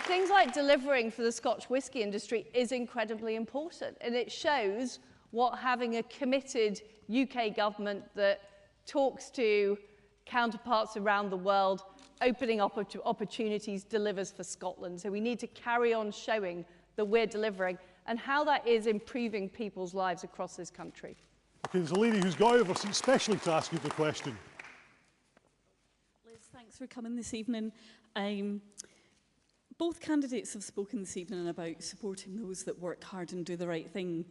things like delivering for the Scotch whisky industry is incredibly important. And it shows what having a committed UK government that talks to counterparts around the world, opening up opportunities, delivers for Scotland. So we need to carry on showing that we're delivering and how that is improving people's lives across this country. Okay, there's a lady who's got out of her seat specially to ask you the question. Liz, thanks for coming this evening. Both candidates have spoken this evening about supporting those that work hard and do the right thing.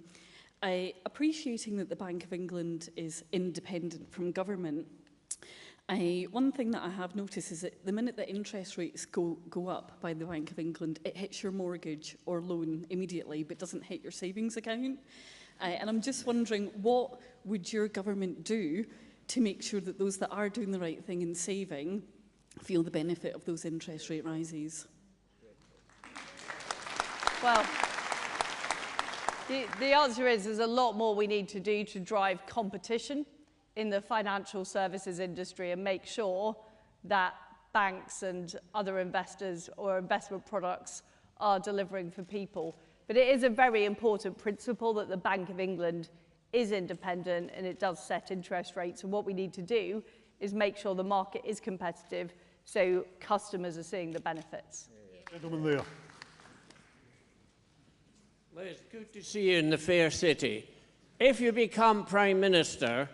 Appreciating that the Bank of England is independent from government, one thing that I have noticed is that the minute that interest rates go up by the Bank of England, it hits your mortgage or loan immediately, but doesn't hit your savings account. And I'm just wondering, what would your government do to make sure that those that are doing the right thing and saving feel the benefit of those interest rate rises? Well, the answer is there's a lot more we need to do to drive competition in the financial services industry and make sure that banks and other investors or investment products are delivering for people. But it is a very important principle that the Bank of England is independent and it does set interest rates. And what we need to do is make sure the market is competitive so customers are seeing the benefits. Gentleman there. Liz, good to see you in the fair city. If you become Prime Minister,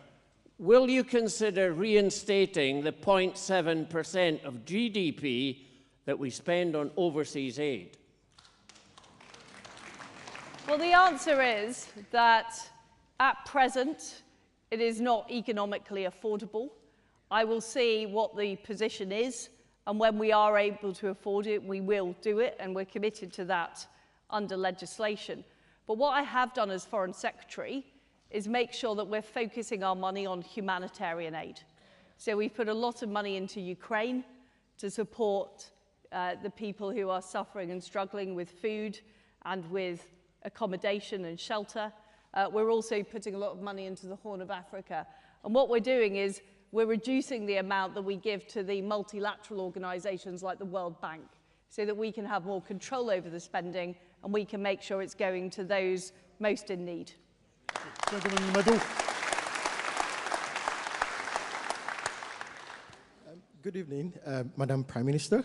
will you consider reinstating the 0.7% of GDP that we spend on overseas aid? Well, the answer is that at present, it is not economically affordable. I will see what the position is, and when we are able to afford it, we will do it, and we're committed to that under legislation. But what I have done as Foreign Secretary is make sure that we're focusing our money on humanitarian aid. So we've put a lot of money into Ukraine to support the people who are suffering and struggling with food and with accommodation and shelter. We're also putting a lot of money into the Horn of Africa. And what we're doing is we're reducing the amount that we give to the multilateral organisations like the World Bank so that we can have more control over the spending and we can make sure it's going to those most in need. Gentleman in the middle. Good evening, Madam Prime Minister.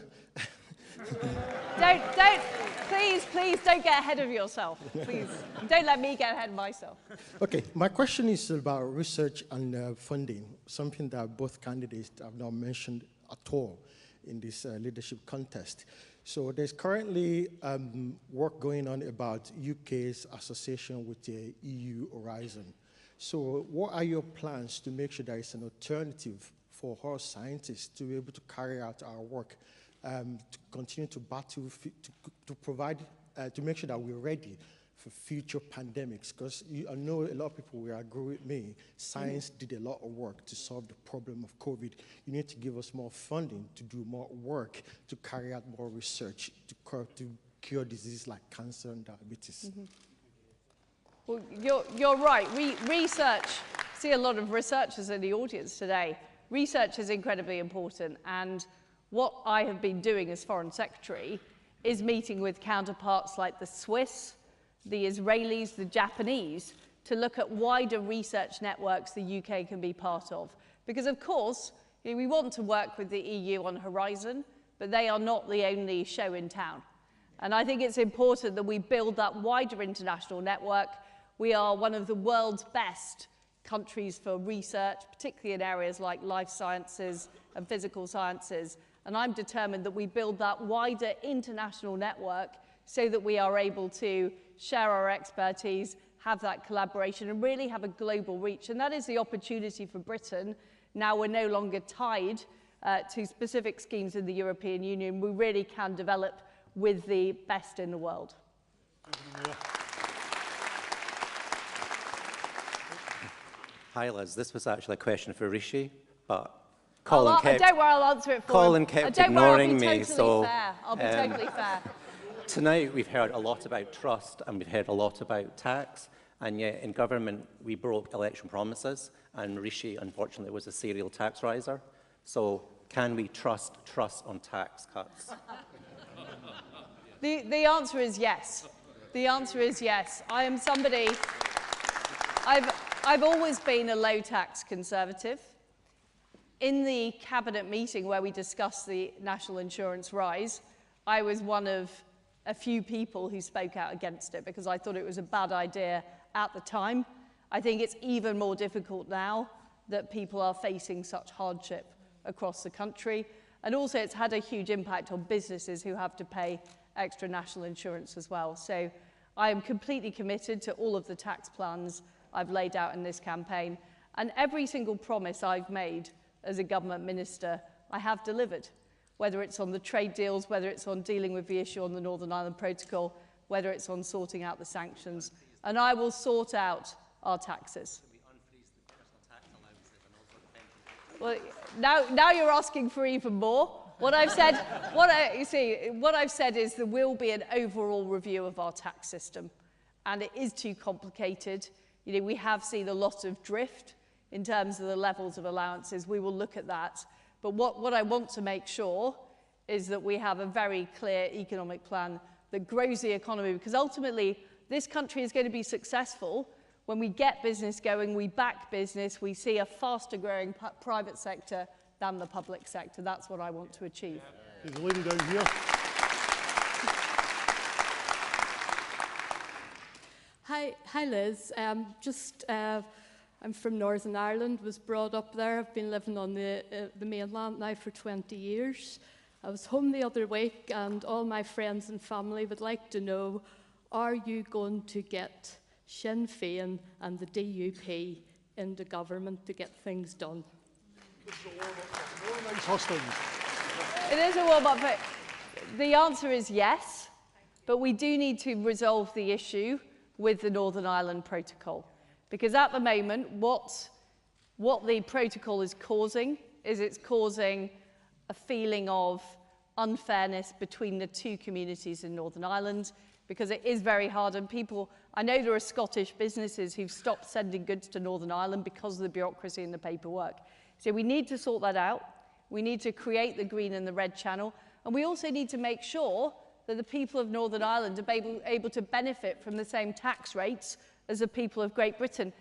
Please don't get ahead of yourself. Please, don't let me get ahead of myself. Okay, my question is about research and funding, something that both candidates have not mentioned at all in this leadership contest. So there's currently work going on about UK's association with the EU Horizon. So what are your plans to make sure there is an alternative for our scientists to be able to carry out our work, to continue to battle, to provide, to make sure that we're ready for future pandemics? Because I know a lot of people will agree with me, science did a lot of work to solve the problem of COVID. You need to give us more funding to do more work, to carry out more research, to cure diseases like cancer and diabetes. Mm-hmm. Well, you're right. Research, see a lot of researchers in the audience today. Research is incredibly important, and what I have been doing as Foreign Secretary is meeting with counterparts like the Swiss, the Israelis, the Japanese, to look at wider research networks the UK can be part of. Because, of course, we want to work with the EU on Horizon, but they are not the only show in town. And I think it's important that we build that wider international network. We are one of the world's best countries for research, particularly in areas like life sciences and physical sciences. And I'm determined that we build that wider international network so that we are able to share our expertise, have that collaboration, and really have a global reach. And that is the opportunity for Britain. Now we're no longer tied to specific schemes in the European Union. We really can develop with the best in the world. Hi, Liz. This was actually a question for Rishi. but Colin kept... Don't worry, I'll answer it for Colin him. kept Don't worry, ignoring me, so... I'll be totally fair. Tonight we've heard a lot about trust and we've heard a lot about tax, and yet in government we broke election promises, and Rishi unfortunately was a serial tax riser. So can we trust on tax cuts? The answer is yes. The answer is yes. I am somebody... I've always been a low-tax Conservative. In the Cabinet meeting where we discussed the national insurance rise, I was one of a few people who spoke out against it because I thought it was a bad idea at the time. I think it's even more difficult now that people are facing such hardship across the country. And also it's had a huge impact on businesses who have to pay extra national insurance as well. So I am completely committed to all of the tax plans I've laid out in this campaign. And every single promise I've made as a government minister, I have delivered. Whether it's on the trade deals, whether it's on dealing with the issue on the Northern Ireland Protocol, whether it's on sorting out the sanctions. And I will sort out our taxes. Well, now you're asking for even more. What I've said, what I've said is there will be an overall review of our tax system, and it is too complicated. You know, we have seen a lot of drift in terms of the levels of allowances. We will look at that. But what I want to make sure is that we have a very clear economic plan that grows the economy, because ultimately this country is going to be successful when we get business going, we back business, we see a faster growing private sector than the public sector. That's what I want to achieve. There's a lady down here. Hi Liz. I'm from Northern Ireland, was brought up there. I've been living on the mainland now for 20 years. I was home the other week and all my friends and family would like to know, are you going to get Sinn Féin and the DUP into government to get things done? It is a warm-up, but the answer is yes, but we do need to resolve the issue with the Northern Ireland Protocol. Because at the moment, what the protocol is causing is it's causing a feeling of unfairness between the two communities in Northern Ireland, because it is very hard, and people, I know there are Scottish businesses who've stopped sending goods to Northern Ireland because of the bureaucracy and the paperwork. So we need to sort that out. We need to create the green and the red channel, and we also need to make sure that the people of Northern Ireland are able to benefit from the same tax rates as the people of Great Britain.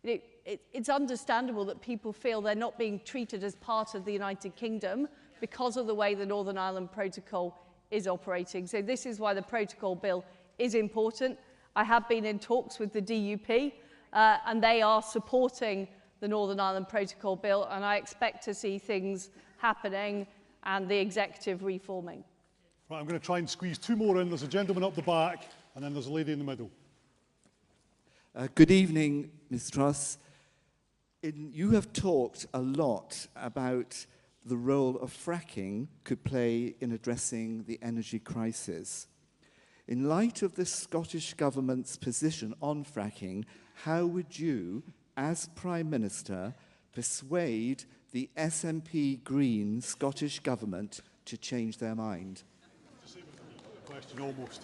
It's understandable that people feel they're not being treated as part of the United Kingdom because of the way the Northern Ireland Protocol is operating. So this is why the Protocol Bill is important. I have been in talks with the DUP and they are supporting the Northern Ireland Protocol Bill, and I expect to see things happening and the executive reforming. Right, I'm going to try and squeeze two more in. There's a gentleman up the back and then there's a lady in the middle. Good evening, Ms. Truss. You have talked a lot about the role of fracking could play in addressing the energy crisis. In light of the Scottish Government's position on fracking, how would you, as Prime Minister, persuade the SNP Green Scottish Government to change their mind? Question almost.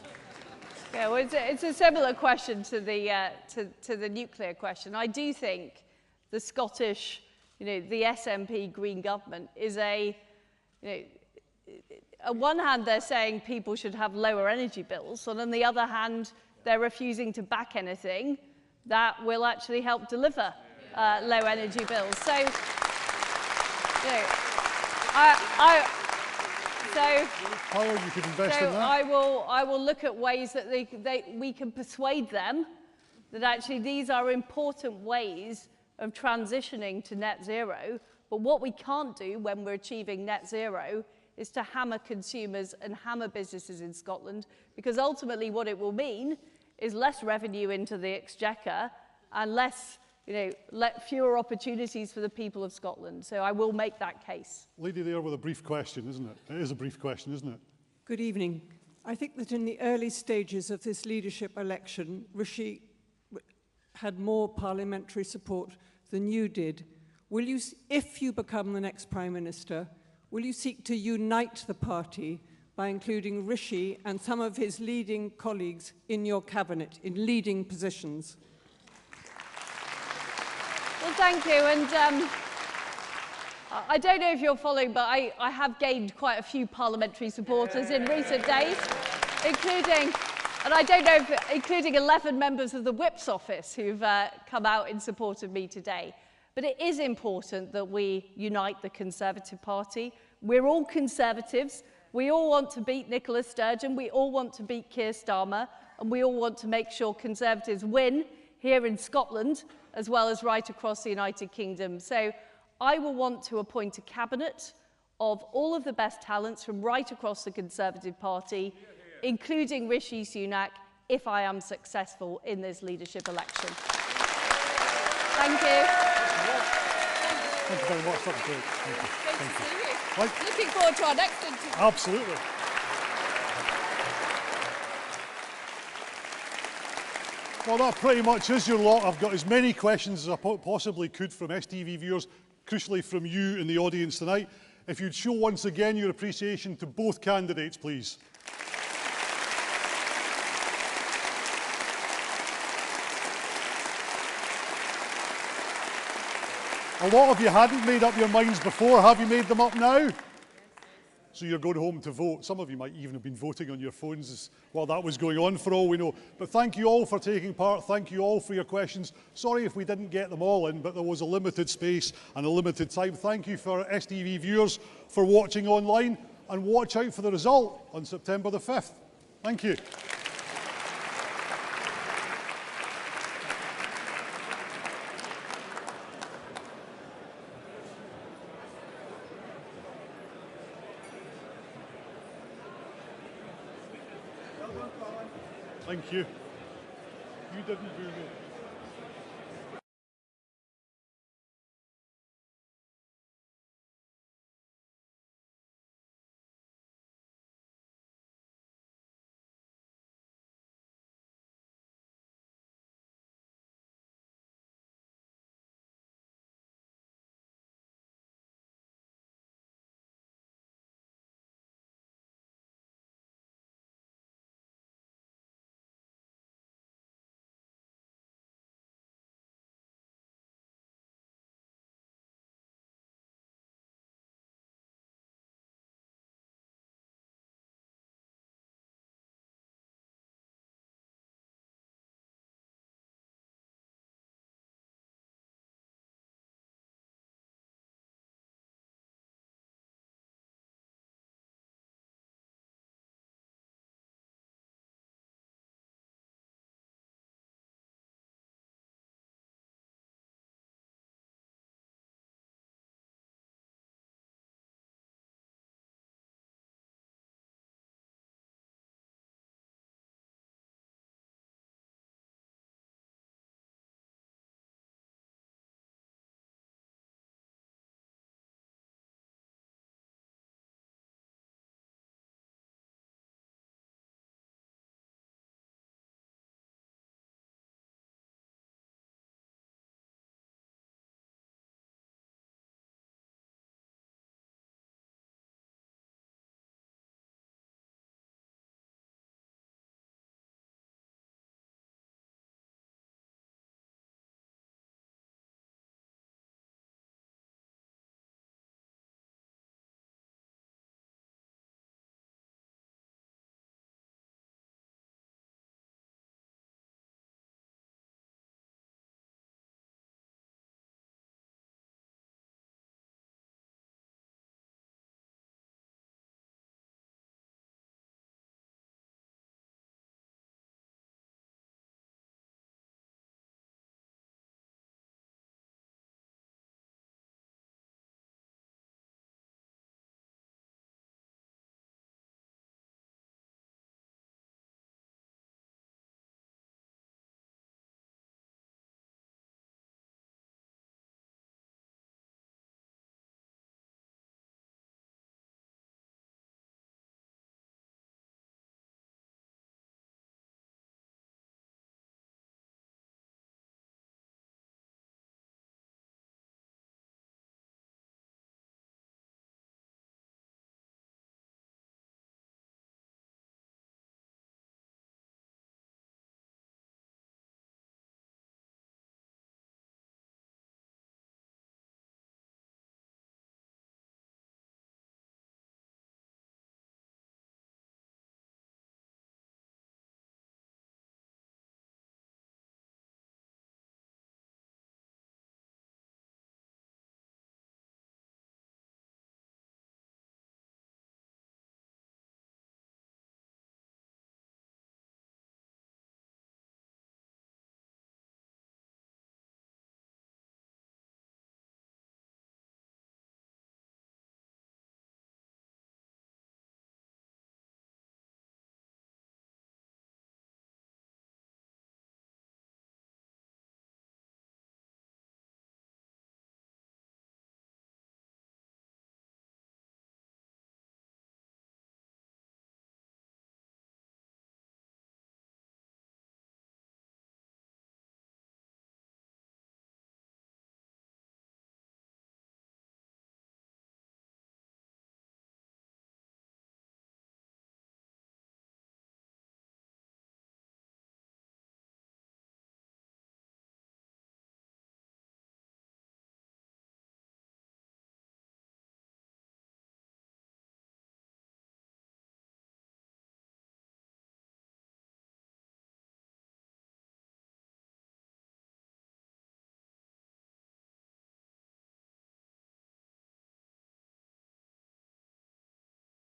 Yeah, well, it's a similar question to the nuclear question. I do think the Scottish, the SNP Green government is on one hand they're saying people should have lower energy bills, and on the other hand they're refusing to back anything that will actually help deliver low energy bills. So, I will look at ways that we can persuade them that actually these are important ways of transitioning to net zero. But what we can't do when we're achieving net zero is to hammer consumers and hammer businesses in Scotland, because ultimately what it will mean is less revenue into the exchequer and fewer opportunities for the people of Scotland. So I will make that case. Lady there with a brief question, isn't it? It is a brief question, isn't it? Good evening. I think that in the early stages of this leadership election, Rishi had more parliamentary support than you did. will you, if you become the next Prime Minister, will you seek to unite the party by including Rishi and some of his leading colleagues in your cabinet, in leading positions? Well, thank you. And I don't know if you're following, but I have gained quite a few parliamentary supporters in recent days, including, and I don't know if, including 11 members of the Whip's office who've come out in support of me today. But it is important that we unite the Conservative Party. We're all Conservatives. We all want to beat Nicola Sturgeon. We all want to beat Keir Starmer. And we all want to make sure Conservatives win here in Scotland, as well as right across the United Kingdom. So I will want to appoint a cabinet of all of the best talents from right across the Conservative Party, including Rishi Sunak, if I am successful in this leadership election. Thank you. Thank you very much. That was great. Thank you. Great to see you. Right. Looking forward to our next interview. Absolutely. Well, that pretty much is your lot. I've got as many questions as I possibly could from STV viewers, crucially from you in the audience tonight. If you'd show once again your appreciation to both candidates, please. A lot of you hadn't made up your minds before. Have you made them up now? So you're going home to vote. Some of you might even have been voting on your phones while that was going on, for all we know. But thank you all for taking part. Thank you all for your questions. Sorry if we didn't get them all in, but there was a limited space and a limited time. Thank you for STV viewers for watching online, and watch out for the result on September the 5th. Thank you. Thank you. You didn't do me.